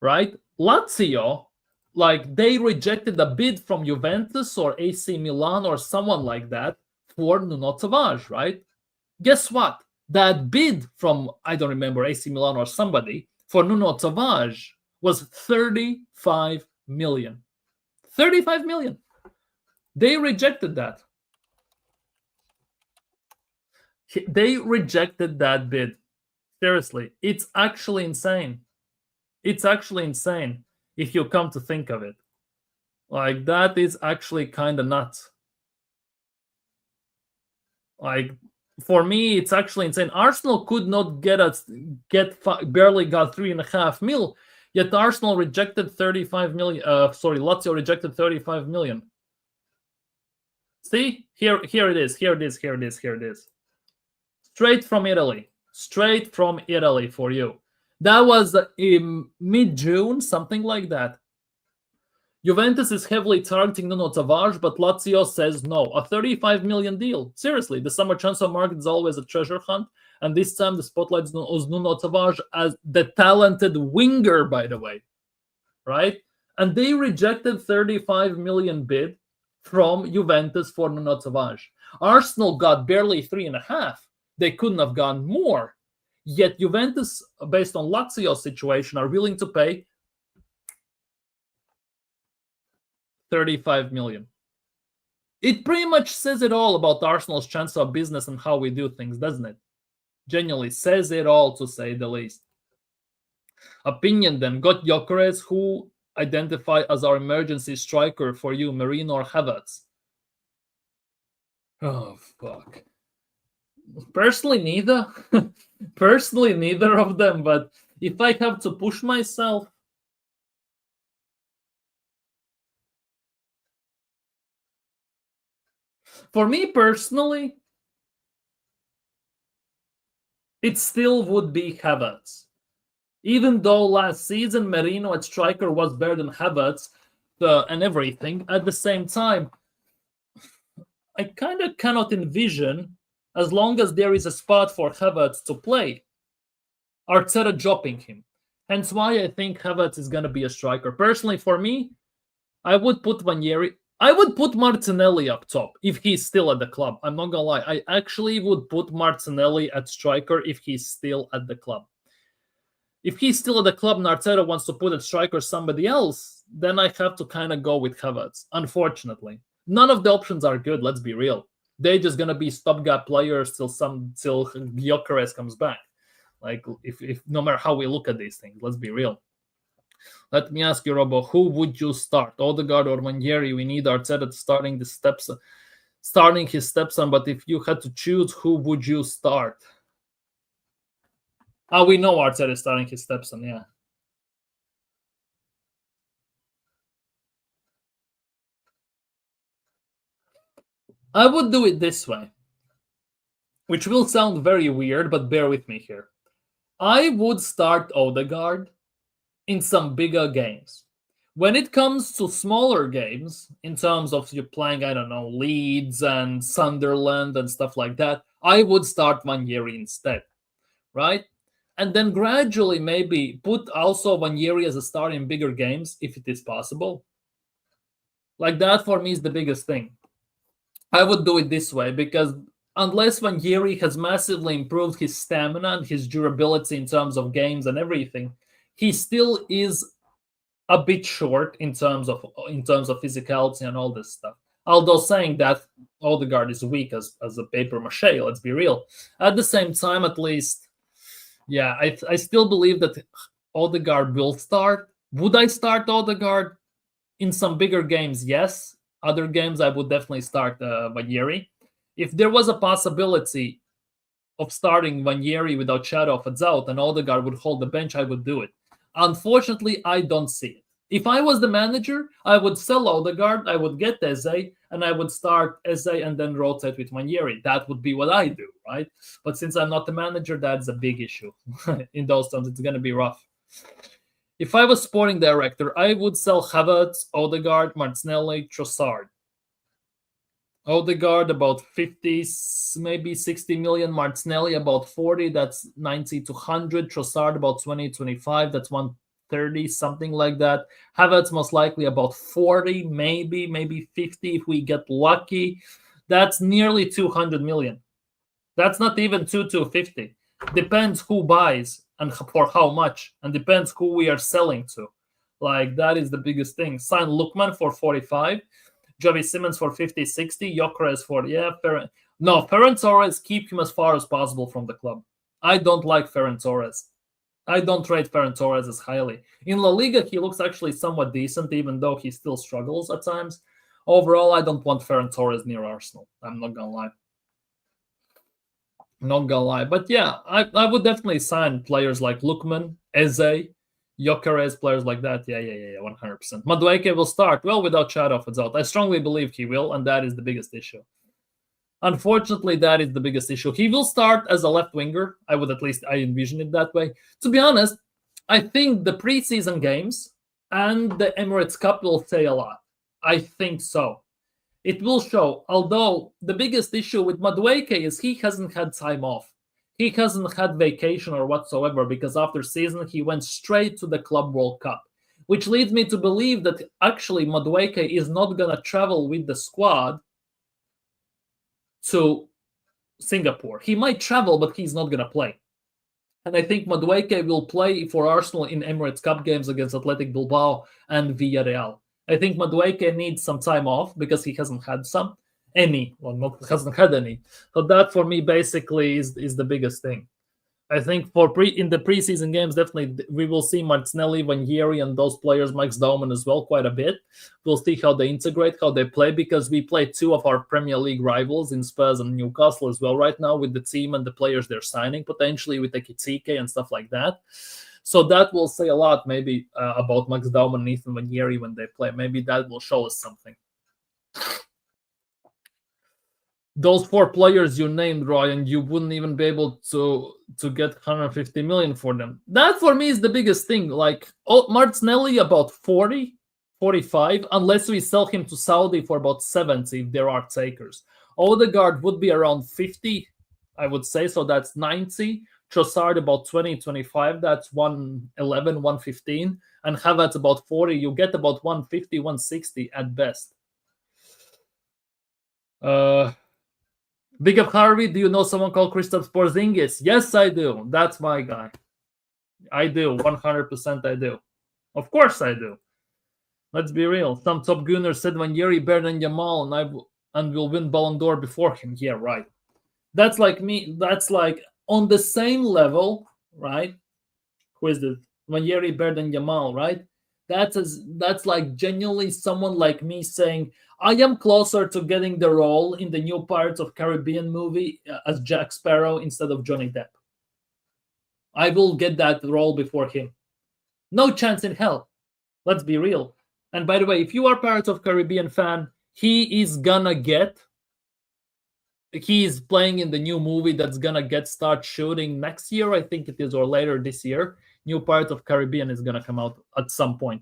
right? Lazio, like, they rejected a bid from Juventus or AC Milan or someone like that for Nuno Tavares, right? Guess what? That bid from, I don't remember, AC Milan or somebody for Nuno Tavares was 35 million. 35 million. They rejected that. They rejected that bid. Seriously, it's actually insane. It's actually insane if you come to think of it. Like, that is actually kind of nuts. Like, for me, it's actually insane. Arsenal could not barely got 3.5 mil, yet Arsenal rejected 35 million. Lazio rejected 35 million. See, here it is. Straight from Italy for you. That was in mid-June, something like that. Juventus is heavily targeting Nuno Tavares, but Lazio says no. A 35 million deal. Seriously, the summer transfer market is always a treasure hunt, and this time the spotlight is on Nuno Tavares as the talented winger, by the way, right? And they rejected 35 million bid from Juventus for Nuno Tavares. Arsenal got barely 3.5. They couldn't have gone more. Yet Juventus, based on Lazio's situation, are willing to pay 35 million. It pretty much says it all about Arsenal's chance of business and how we do things, doesn't it? Genuinely says it all, to say the least. Opinion then. Got Gyökeres, who identify as our emergency striker for you, Marino or Havertz? Oh, fuck. Personally, neither. Personally, neither of them, but if I have to push myself, for me personally, it still would be Havertz. Even though last season Marino at striker was better than Havertz and everything, at the same time, I kind of cannot envision, as long as there is a spot for Havertz to play, Arteta dropping him. Hence why I think Havertz is going to be a striker. Personally, for me, I would put Nwaneri. I would put Martinelli up top if he's still at the club. I'm not going to lie. I actually would put Martinelli at striker if he's still at the club. If he's still at the club and Arteta wants to put at striker somebody else, then I have to kind of go with Havertz, unfortunately. None of the options are good, let's be real. They're just going to be stopgap players till Gyökeres comes back. Like, if no matter how we look at these things, let's be real. Let me ask you, Robo, who would you start? Odegaard or Nwaneri? We need Arteta starting his steps on, but if you had to choose, who would you start? We know Arteta is starting his steps on, yeah. I would do it this way, which will sound very weird, but bear with me here. I would start Odegaard in some bigger games. When it comes to smaller games, in terms of you playing, I don't know, Leeds and Sunderland and stuff like that, I would start Nwaneri instead, right? And then gradually maybe put also Nwaneri as a start in bigger games, if it is possible. Like that for me is the biggest thing. I would do it this way, because unless Nwaneri has massively improved his stamina and his durability in terms of games and everything, he still is a bit short in terms of physicality and all this stuff. Although saying that, Odegaard is weak as a paper mache, let's be real. At the same time, at least, yeah, I still believe that Odegaard will start. Would I start Odegaard in some bigger games? Yes. Other games, I would definitely start Nwaneri. If there was a possibility of starting Nwaneri without shadow of a doubt and Odegaard would hold the bench, I would do it. Unfortunately, I don't see it. If I was the manager, I would sell Odegaard, I would get Eze, and I would start Eze and then rotate with Nwaneri. That would be what I do, right? But since I'm not the manager, that's a big issue. In those terms, it's going to be rough. If I was sporting director, I would sell Havertz, Odegaard, Martinelli, Trossard. Odegaard about 50, maybe 60 million. Martinelli about 40, that's 90 to 100. Trossard about 20, 25, that's 130, something like that. Havertz most likely about 40, maybe 50 if we get lucky. That's nearly 200 million. That's not even 250. Depends who buys and for how much, and depends who we are selling to. Like, that is the biggest thing. Sign Lookman for 45. Javi Simmons for 50, 60. Gyökeres for, Ferran Torres, keep him as far as possible from the club. I don't like Ferran Torres. I don't rate Ferran Torres as highly. In La Liga, he looks actually somewhat decent, even though he still struggles at times. Overall, I don't want Ferran Torres near Arsenal. I'm not going to lie. Not gonna lie. But yeah, I would definitely sign players like Lookman, Eze, Gyökeres, players like that. Yeah, 100%. Madueke will start. Well, without shadow of a doubt. I strongly believe he will, and that is the biggest issue. Unfortunately, that is the biggest issue. He will start as a left winger. I envision it that way. To be honest, I think the preseason games and the Emirates Cup will say a lot. I think so. It will show, although the biggest issue with Madueke is he hasn't had time off. He hasn't had vacation or whatsoever, because after season he went straight to the Club World Cup, which leads me to believe that actually Madueke is not going to travel with the squad to Singapore. He might travel, but he's not going to play. And I think Madueke will play for Arsenal in Emirates Cup games against Athletic Bilbao and Villarreal. I think Madueke needs some time off because he hasn't had any. Well, not hasn't had any. So that for me basically is the biggest thing. I think in the preseason games, definitely we will see Martinelli, Nwaneri, and those players, Max Dauman as well, quite a bit. We'll see how they integrate, how they play, because we play two of our Premier League rivals in Spurs and Newcastle as well right now with the team and the players they're signing, potentially with the Ekitike and stuff like that. So that will say a lot maybe about Max Dauman and Ethan Nwaneri when they play. Maybe that will show us something. Those four players you named, Ryan, you wouldn't even be able to get 150 million for them. That for me is the biggest thing. Like Martinelli about 40, 45, unless we sell him to Saudi for about 70 if there are takers. Odegaard would be around 50, I would say, so that's 90. Trossard about 20, 25, that's 111, 115. And Havertz about 40, you get about 150, 160 at best. Big up Harvey, do you know someone called Kristaps Porzingis? Yes, I do. That's my guy. I do. 100% I do. Of course I do. Let's be real. Some top gunner said Nwaneri better than Yamal and will win Ballon d'Or before him. Yeah, right. That's like me. That's like on the same level, right? Who is it? Nwaneri better than Yamal, right? That's like genuinely someone like me saying, I am closer to getting the role in the new Pirates of Caribbean movie as Jack Sparrow instead of Johnny Depp. I will get that role before him. No chance in hell. Let's be real. And by the way, if you are Pirates of Caribbean fan, he's playing in the new movie that's gonna start shooting next year, I think it is, or later this year. New Pirates of Caribbean is gonna come out at some point.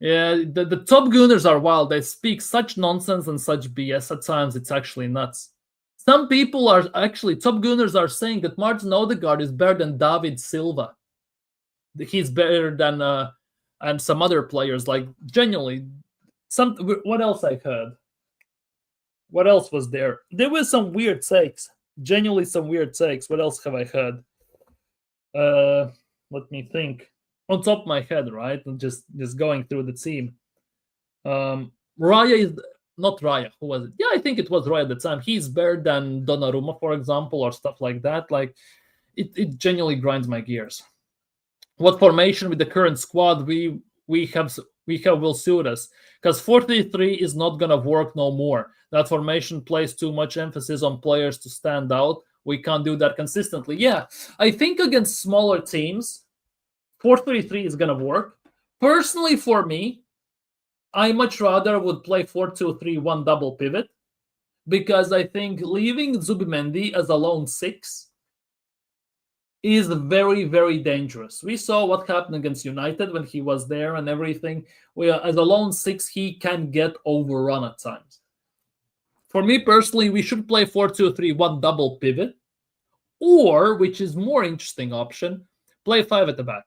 Yeah, the top gooners are wild. They speak such nonsense and such BS at times. It's actually nuts. Some people are actually, top gooners are saying that Martin Odegaard is better than David Silva. He's better than and some other players. Like genuinely, what else I heard? What else was there? There were some weird takes. Genuinely, some weird takes. What else have I heard? Let me think. On top of my head, right? And just going through the team. Raya is not Raya. Who was it? Yeah, I think it was Raya at the time. He's better than Donnarumma, for example, or stuff like that. Like, it genuinely grinds my gears. What formation with the current squad we have will suit us? Because 4-3-3 is not gonna work no more. That formation places too much emphasis on players to stand out. We can't do that consistently. Yeah, I think against smaller teams, 4-3-3 is going to work. Personally, for me, I much rather would play 4-2-3-1 double pivot because I think leaving Zubimendi as a lone 6 is very, very dangerous. We saw what happened against United when he was there and everything. As a lone 6, he can get overrun at times. For me personally, we should play 4-2-3-1 double pivot, or, which is more interesting option, play 5 at the back.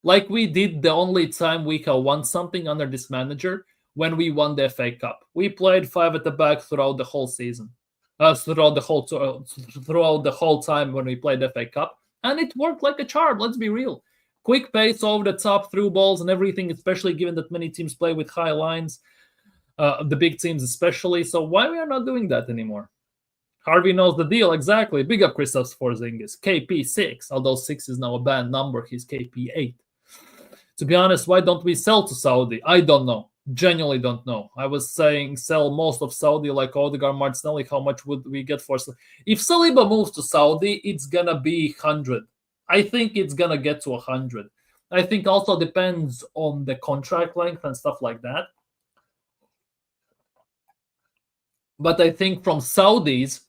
Like we did the only time we have won something under this manager, when we won the FA Cup. We played 5 at the back throughout the whole season. Throughout the whole time when we played the FA Cup. And it worked like a charm, let's be real. Quick pace over the top, through balls and everything, especially given that many teams play with high lines. The big teams especially. So why we are not doing that anymore? Harvey knows the deal, exactly. Big up Kristaps Porzingis. KP6, although 6 is now a bad number. He's KP8. To be honest, why don't we sell to Saudi? I don't know. Genuinely don't know. I was saying sell most of Saudi, like Odegaard, Martinelli. How much would we get for? If Saliba moves to Saudi, it's going to be 100. I think it's going to get to 100. I think also depends on the contract length and stuff like that. But I think from Saudis,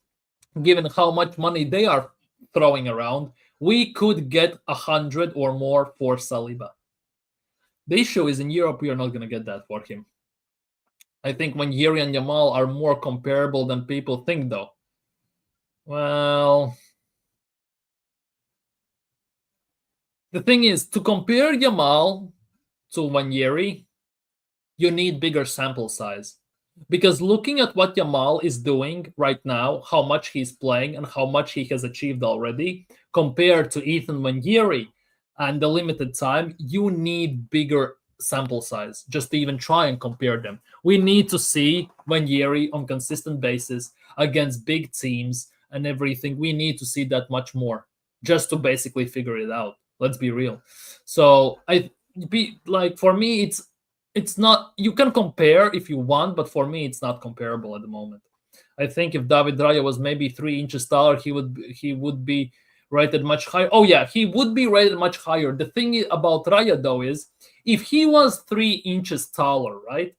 given how much money they are throwing around, we could get 100 or more for Saliba. The issue is in Europe, we are not going to get that for him. I think Nwaneri and Yamal are more comparable than people think, though. Well, the thing is, to compare Yamal to Nwaneri, you need bigger sample size. Because looking at what Yamal is doing right now, how much he's playing and how much he has achieved already, compared to Ethan Nwaneri and the limited time, you need bigger sample size just to even try and compare them. We need to see Nwaneri on consistent basis against big teams and everything. We need to see that much more just to basically figure it out. Let's be real. So for me, it's not. You can compare if you want, but for me, it's not comparable at the moment. I think if David Raya was maybe 3 inches taller, he would be rated much higher. Oh yeah, he would be rated much higher. The thing about Raya though is, if he was 3 inches taller, right,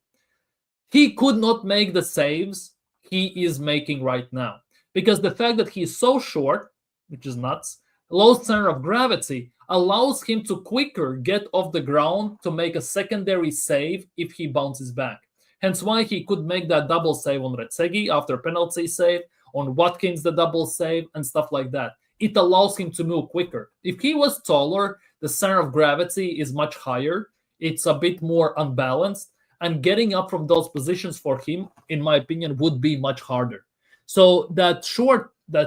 he could not make the saves he is making right now, because the fact that he's so short, which is nuts, low center of gravity allows him to quicker get off the ground to make a secondary save if he bounces back. Hence why he could make that double save on Retsegi after penalty save, on Watkins the double save, and stuff like that. It allows him to move quicker. If he was taller, the center of gravity is much higher. It's a bit more unbalanced, and getting up from those positions for him, in my opinion, would be much harder. So that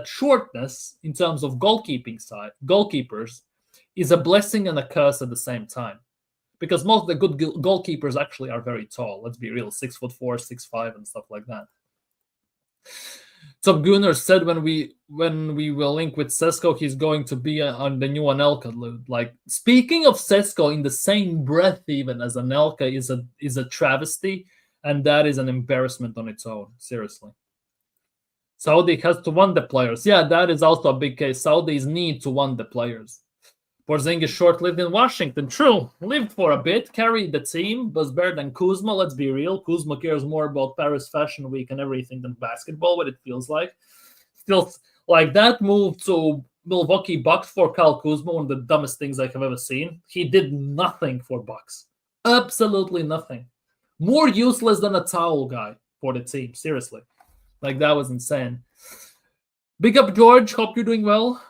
shortness in terms of goalkeepers is a blessing and a curse at the same time. Because most of the good goalkeepers actually are very tall. Let's be real, 6'4", 6'5", and stuff like that. Top Gunnar said when we will link with Sesko, he's going to be on the new Anelka. Like, speaking of Sesko, in the same breath even as Anelka is a travesty, and that is an embarrassment on its own. Seriously. Saudi has to want the players. Yeah, that is also a big case. Saudis need to want the players. Porzingis short-lived in Washington. True. Lived for a bit, carried the team, was better than Kuzma, let's be real. Kuzma cares more about Paris Fashion Week and everything than basketball, what it feels like. Still, like, that move to Milwaukee Bucks for Kyle Kuzma, one of the dumbest things I have ever seen. He did nothing for Bucks. Absolutely nothing. More useless than a towel guy for the team, seriously. Like, that was insane. Big up, George. Hope you're doing well.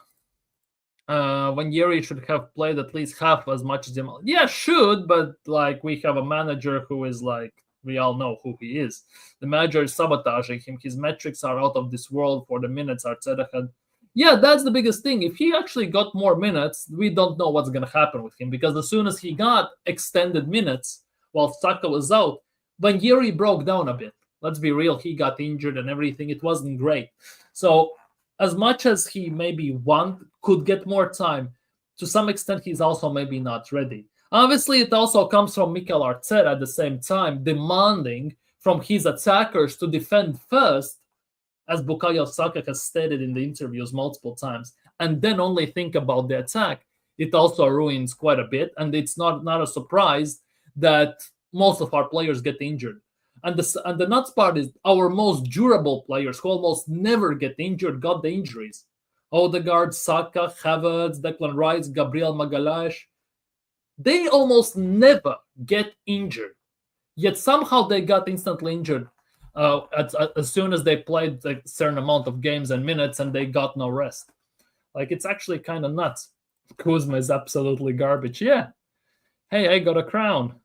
Nwaneri should have played at least half as much as him. Yeah, should, but like, we have a manager who is like, we all know who he is. The manager is sabotaging him. His metrics are out of this world for the minutes Arteta had. Yeah, that's the biggest thing. If he actually got more minutes, we don't know what's going to happen with him, because as soon as he got extended minutes while Saka was out, Nwaneri broke down a bit. Let's be real, he got injured and everything. It wasn't great. So as much as he maybe could get more time, to some extent he's also maybe not ready. Obviously, it also comes from Mikel Arteta at the same time, demanding from his attackers to defend first, as Bukayo Saka has stated in the interviews multiple times, and then only think about the attack. It also ruins quite a bit, and it's not a surprise that most of our players get injured. And the nuts part is our most durable players, who almost never get injured, got the injuries. Odegaard, Saka, Havertz, Declan Rice, Gabriel Magalhaes. They almost never get injured. Yet somehow they got instantly injured as soon as they played a certain amount of games and minutes, and they got no rest. Like, it's actually kind of nuts. Kuzma is absolutely garbage. Yeah. Hey, I got a crown.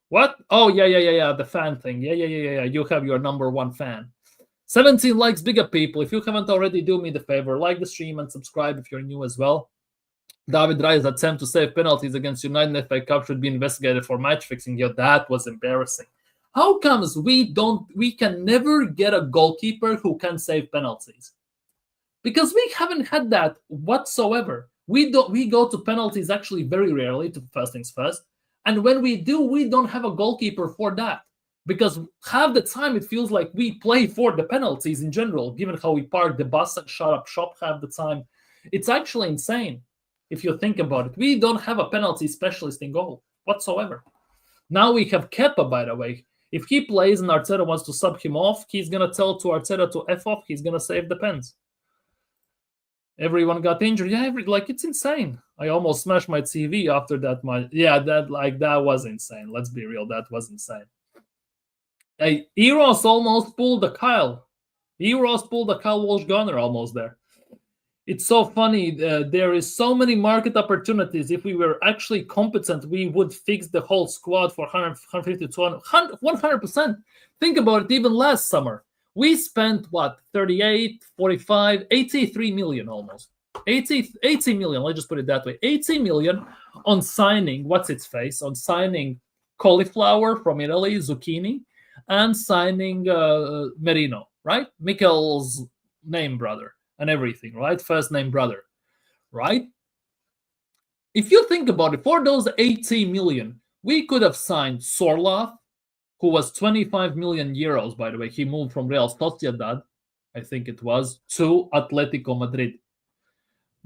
What? Oh, yeah. The fan thing. Yeah. You have your number one fan. 17 likes, bigger people. If you haven't already, do me the favor. Like the stream and subscribe if you're new as well. David Raya's attempt to save penalties against United in the FA Cup should be investigated for match fixing. Yeah, that was embarrassing. How comes we can never get a goalkeeper who can save penalties? Because we haven't had that whatsoever. We go to penalties actually very rarely, to first things first. And when we do, we don't have a goalkeeper for that. Because half the time it feels like we play for the penalties in general, given how we park the bus and shut up shop half the time. It's actually insane if you think about it. We don't have a penalty specialist in goal whatsoever. Now we have Kepa, by the way. If he plays and Arteta wants to sub him off, he's going to tell to Arteta to F off. He's going to save the pens. Everyone got injured. Yeah, it's insane. I almost smashed my TV after that. That was insane. Let's be real. That was insane. Hey, Eros almost pulled the Kyle. Eros pulled the Kyle Walsh-Gunner almost there. It's so funny. There is so many market opportunities. If we were actually competent, we would fix the whole squad for 150 to 100%. Think about it. Even last summer, we spent, 38, 45, 83 million almost. 80 million, let's just put it that way. 80 million on signing, on signing cauliflower from Italy, zucchini, and signing Merino, right? Mikel's name brother and everything, right? First name brother, right? If you think about it, for those 80 million, we could have signed Sorloth, who was 25 million euros, by the way. He moved from Real Sociedad, I think it was, to Atletico Madrid.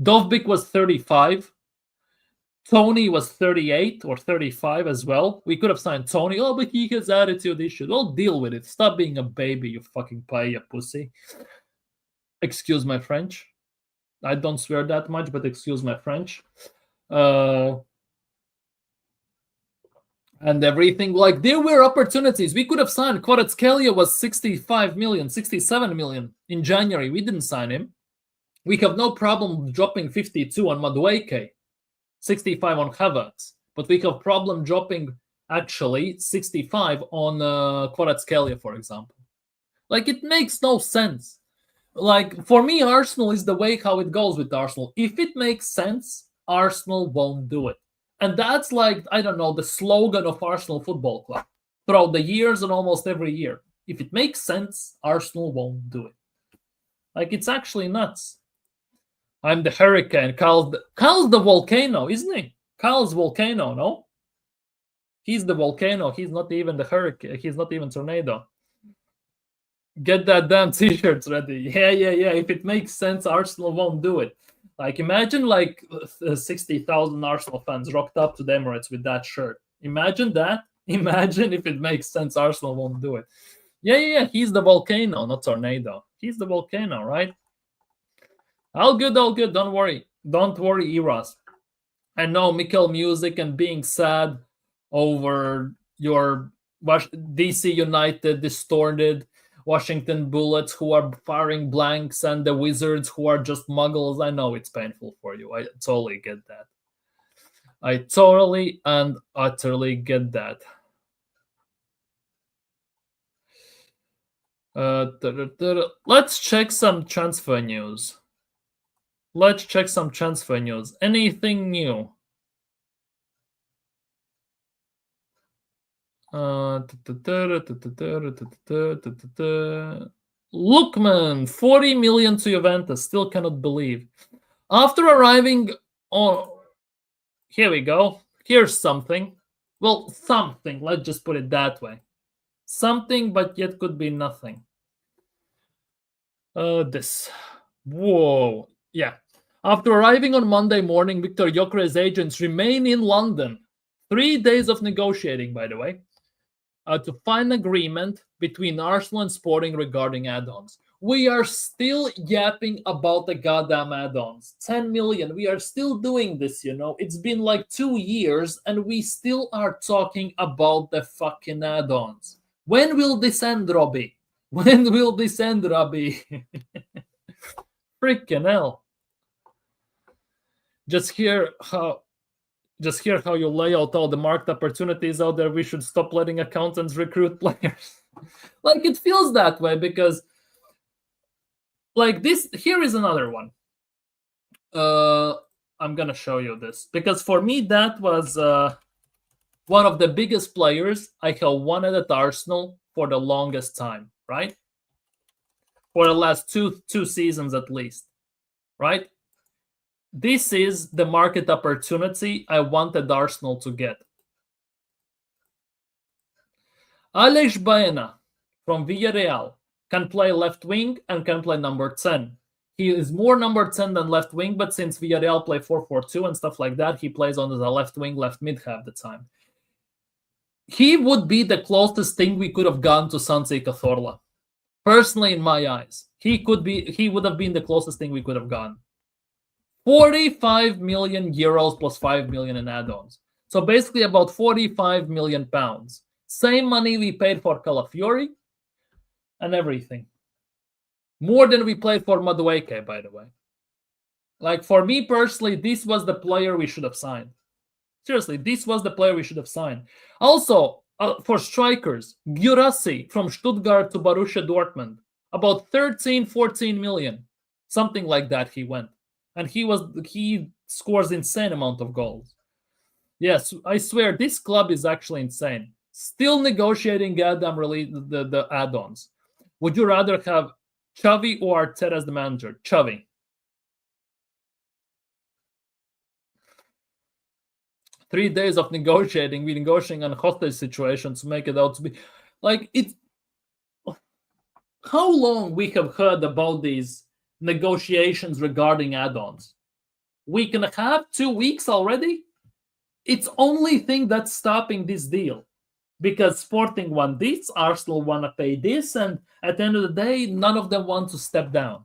Dovbik was 35. Tony was 38 or 35 as well. We could have signed Tony. Oh, but he has attitude issues. Well, deal with it. Stop being a baby, you fucking paella pussy. Excuse my French. I don't swear that much, but excuse my French. And everything. Like, there were opportunities. We could have signed. Kvaratskhelia was 65 million, 67 million in January. We didn't sign him. We have no problem dropping 52 on Madueke, 65 on Havertz, but we have problem dropping actually 65 on Kvaratskhelia, for example. Like, it makes no sense. Like, for me, Arsenal is the way how it goes with Arsenal. If it makes sense, Arsenal won't do it. And that's like, I don't know, the slogan of Arsenal Football Club throughout the years and almost every year. If it makes sense, Arsenal won't do it. Like, it's actually nuts. I'm the hurricane. Kyle's the volcano, isn't he? Kyle's volcano, no? He's the volcano. He's not even the hurricane. He's not even tornado. Get that damn t-shirts ready. Yeah. If it makes sense, Arsenal won't do it. Like, imagine like 60,000 Arsenal fans rocked up to the Emirates with that shirt. Imagine that. Imagine if it makes sense, Arsenal won't do it. Yeah. He's the volcano, not tornado. He's the volcano, right? All good. Don't worry, Eros. I know Mikel music and being sad over your DC United distorted Washington Bullets who are firing blanks and the Wizards who are just muggles. I know it's painful for you. I totally get that. I totally and utterly get that. Let's check some transfer news. Anything new? Lookman, 40 million to Juventus. Still cannot believe. After arriving on... Here we go. Here's something. Well, something. Let's just put it that way. Something, but yet could be nothing. This. Whoa. Yeah. After arriving on Monday morning, Victor Gyökeres' agents remain in London. 3 days of negotiating, by the way, to find agreement between Arsenal and Sporting regarding add-ons. We are still yapping about the goddamn add-ons. 10 million. We are still doing this, you know. It's been like 2 years and we still are talking about the fucking add-ons. When will this end, Robbie? When will this end, Robbie? Freaking hell. Just hear how you lay out all the marked opportunities out there. We should stop letting accountants recruit players. Like, it feels that way because, like, this, here is another one. I'm gonna show you this because for me that was one of the biggest players I have wanted at Arsenal for the longest time, right? For the last two seasons at least, right? This is the market opportunity I wanted Arsenal to get. Aleix Baena from Villarreal can play left wing and can play number 10. He is more number 10 than left wing, but since Villarreal play 4-4-2 and stuff like that, he plays on the left wing, left mid half the time. He would be the closest thing we could have gone to Santi Cazorla. Personally, in my eyes, he would have been the closest thing we could have gone. 45 million euros plus 5 million in add-ons. So basically about 45 million pounds. Same money we paid for Calafiori and everything. More than we paid for Madueke, by the way. Like, for me personally, this was the player we should have signed. Seriously, this was the player we should have signed. Also, for strikers, Gyökeres from Stuttgart to Borussia Dortmund. About 13, 14 million. Something like that he went. And he scores insane amount of goals. Yes, I swear this club is actually insane. Still negotiating goddamn release the add-ons. Would you rather have Xavi or Arteta as the manager? Xavi. 3 days of negotiating. We're negotiating on hostage situations to make it out to be like it. How long we have heard about these negotiations regarding add-ons? Week and a half, 2 weeks already. It's only thing that's stopping this deal because Sporting want this, Arsenal want to pay this, and at the end of the day, none of them want to step down.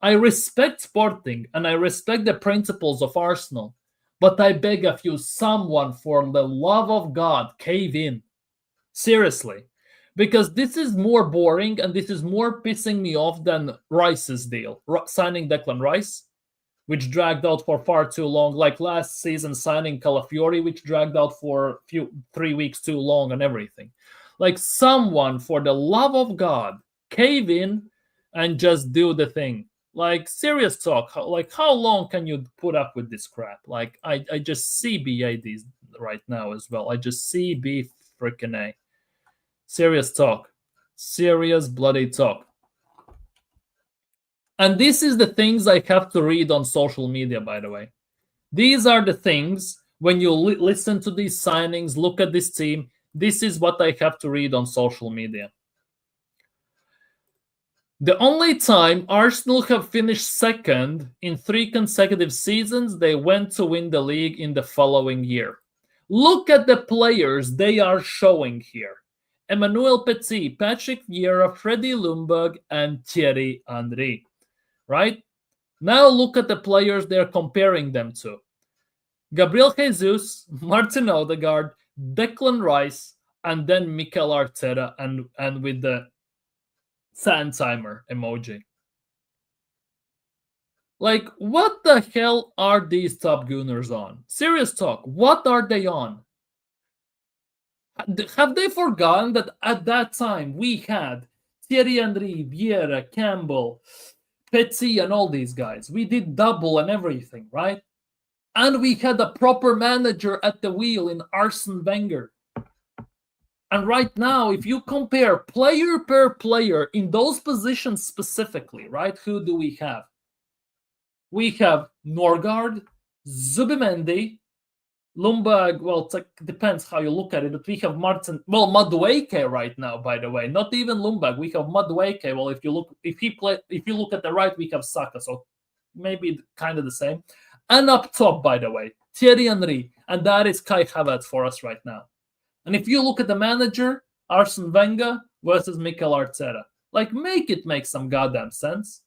I respect Sporting and I respect the principles of Arsenal, but I beg of you, someone, for the love of God, cave in. Seriously. Because this is more boring and this is more pissing me off than Rice's deal, signing Declan Rice, which dragged out for far too long, like last season signing Calafiori, which dragged out for 3 weeks too long and everything. Like, someone, for the love of God, cave in and just do the thing. Like, serious talk. Like, how long can you put up with this crap? Like, I just see BA these right now as well. I just see B freaking A. Serious talk. Serious bloody talk. And this is the things I have to read on social media, by the way. These are the things, when you listen to these signings, look at this team, this is what I have to read on social media. The only time Arsenal have finished second in 3 consecutive seasons, they went to win the league in the following year. Look at the players they are showing here. Emmanuel Petit, Patrick Vieira, Freddie Ljungberg, and Thierry Henry. Right? Now look at the players they're comparing them to. Gabriel Jesus, Martin Odegaard, Declan Rice, and then Mikel Arteta, and with the sand timer emoji. Like, what the hell are these top gooners on? Serious talk, what are they on? Have they forgotten that at that time we had Thierry Henry, Vieira, Campbell, Petit, and all these guys? We did double and everything, right? And we had a proper manager at the wheel in Arsene Wenger. And right now, if you compare player per player in those positions specifically, right? Who do we have? We have Norgard, Zubimendi, Ljungberg. Well, it depends how you look at it, but we have Madueke right now, by the way. Not even Ljungberg. We have Madueke. Well, if you look at the right, we have Saka. So maybe kind of the same. And up top, by the way, Thierry Henry. And that is Kai Havertz for us right now. And if you look at the manager, Arsene Wenger versus Mikel Arteta, like, make it make some goddamn sense.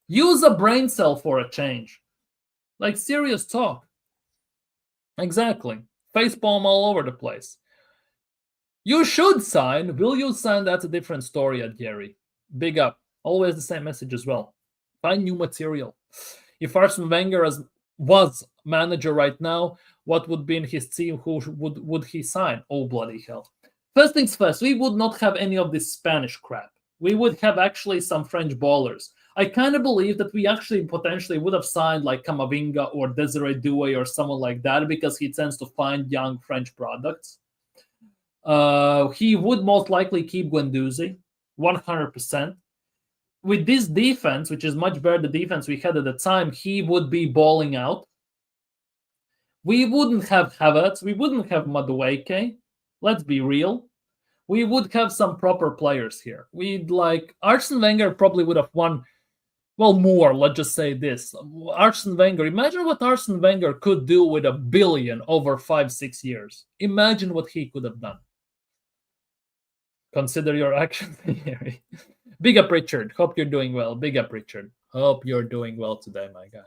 Use a brain cell for a change. Like, serious talk. Exactly. Facepalm all over the place. You should sign. Will you sign? That's a different story at Gary. Big up. Always the same message as well. Find new material. If Arsene Wenger was manager right now, what would be in his team? Who would he sign? Oh, bloody hell. First things first, we would not have any of this Spanish crap. We would have actually some French ballers. I kind of believe that we actually potentially would have signed like Camavinga or Desiree Doué or someone like that, because he tends to find young French products. He would most likely keep Guendouzi, 100%. With this defense, which is much better the defense we had at the time, he would be balling out. We wouldn't have Havertz. We wouldn't have Madueke. Let's be real. We would have some proper players here. Arsene Wenger probably would have won, well, more. Let's just say this. Arsene Wenger, imagine what Arsene Wenger could do with $1 billion over 5-6 years. Imagine what he could have done. Consider your actions here. Big up, Richard. Hope you're doing well. Big up, Richard. Hope you're doing well today, my guy.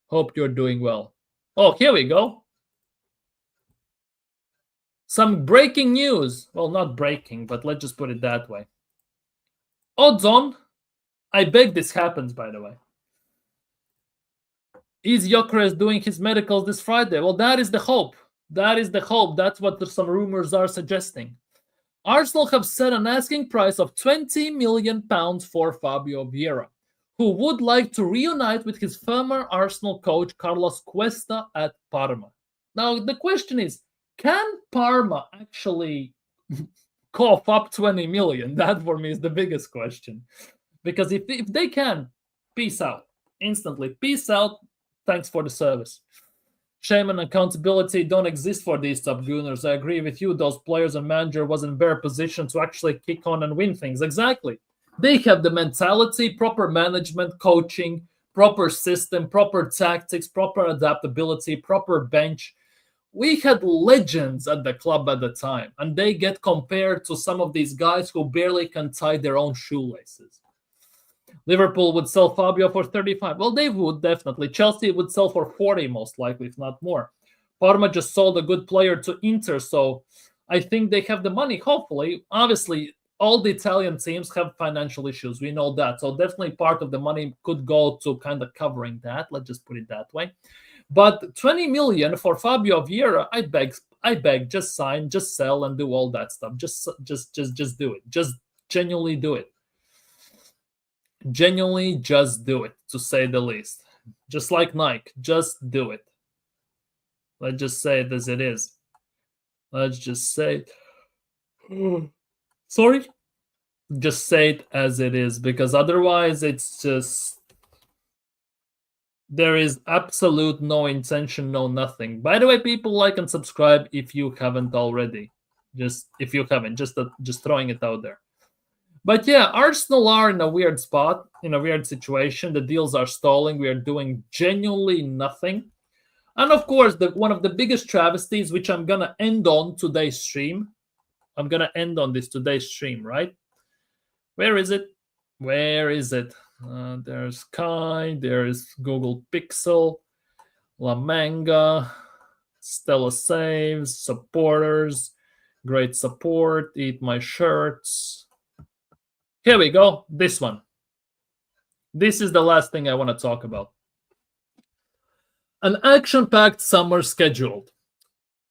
Hope you're doing well. Oh, here we go. Some breaking news. Well, not breaking, but let's just put it that way. Odds on. I beg this happens, by the way. Is Gyökeres doing his medicals this Friday? Well, that is the hope. That is the hope. That's what some rumors are suggesting. Arsenal have set an asking price of £20 million for Fabio Vieira, who would like to reunite with his former Arsenal coach Carlos Cuesta at Parma. Now, the question is, can Parma actually cough up 20 million? That for me is the biggest question. Because if they can, peace out. Instantly. Peace out. Thanks for the service. Shame and accountability don't exist for these top gooners. I agree with you. Those players and manager was in bare position to actually kick on and win things. Exactly. They have the mentality, proper management, coaching, proper system, proper tactics, proper adaptability, proper bench. We had legends at the club at the time, and they get compared to some of these guys who barely can tie their own shoelaces. Liverpool would sell Fabio for 35. Well, they would definitely. Chelsea would sell for 40, most likely, if not more. Parma just sold a good player to Inter, so I think they have the money, hopefully. Obviously, all the Italian teams have financial issues. We know that. So definitely part of the money could go to kind of covering that. Let's just put it that way. But 20 million for Fabio Vieira, I beg, just sign, just sell, and do all that stuff. Just do it. Just genuinely do it. Genuinely just do it, to say the least. Just like Nike, just do it. Let's just say it as it is. Let's just say it. Sorry? Just say it as it is, because otherwise it's just, there is absolute no intention, no nothing. By the way, people, like and subscribe if you haven't already. Just if you haven't, just throwing it out there. But yeah, Arsenal are in a weird spot, in a weird situation. The deals are stalling. We are doing genuinely nothing. And of course, one of the biggest travesties, which I'm going to end on today's stream. I'm going to end on this today's stream, right? Where is it? Where is it? There's Kai, there's Google Pixel, La Manga, Stella Saves, supporters, great support, eat my shirts. Here we go, this one. This is the last thing I want to talk about. An action-packed summer scheduled.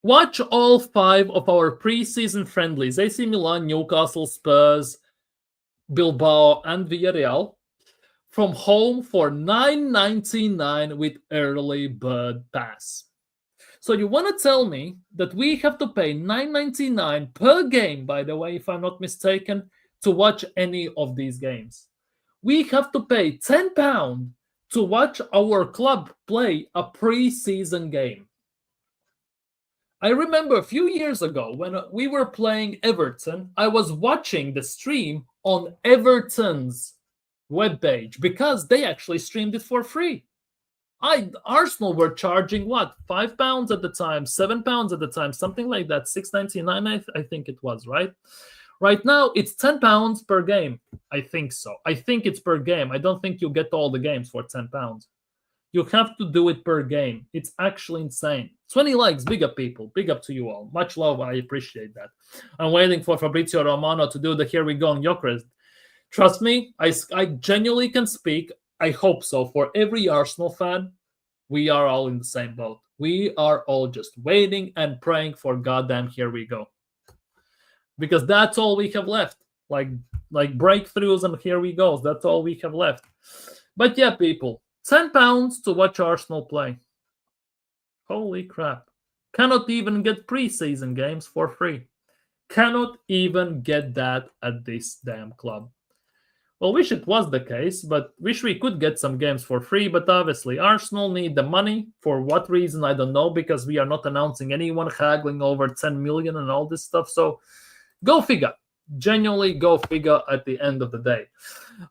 Watch all 5 of our preseason friendlies, AC Milan, Newcastle, Spurs, Bilbao, and Villarreal, from home for $9.99 with early bird pass. So you want to tell me that we have to pay $9.99 per game, by the way, if I'm not mistaken, to watch any of these games. We have to pay £10 to watch our club play a preseason game. I remember a few years ago when we were playing Everton, I was watching the stream on Everton's webpage because they actually streamed it for free. Arsenal were charging what, £5 at the time, £7 at the time, something like that, $6.99 I think it was, right? Right now it's £10 per game. I think so. I think it's per game. I don't think you get all the games for £10. You have to do it per game. It's actually insane. 20 likes, big up people. Big up to you all. Much love. I appreciate that. I'm waiting for Fabrizio Romano to do the here we go on Gyökeres. Trust me, I genuinely can speak. I hope so. For every Arsenal fan, we are all in the same boat. We are all just waiting and praying for goddamn here we go. Because that's all we have left. Like breakthroughs and here we go. That's all we have left. But yeah, people, £10 to watch Arsenal play. Holy crap. Cannot even get preseason games for free. Cannot even get that at this damn club. Well, wish it was the case, but wish we could get some games for free. But obviously, Arsenal need the money. For what reason, I don't know, because we are not announcing anyone haggling over 10 million and all this stuff. So go figure. Genuinely go figure at the end of the day.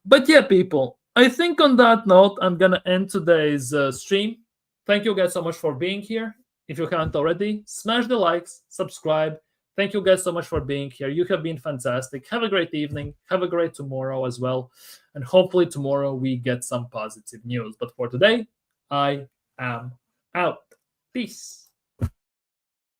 But yeah, people, I think on that note, I'm going to end today's stream. Thank you guys so much for being here. If you haven't already, smash the likes, subscribe. Thank you guys so much for being here. You have been fantastic. Have a great evening. Have a great tomorrow as well. And hopefully tomorrow we get some positive news. But for today, I am out. Peace.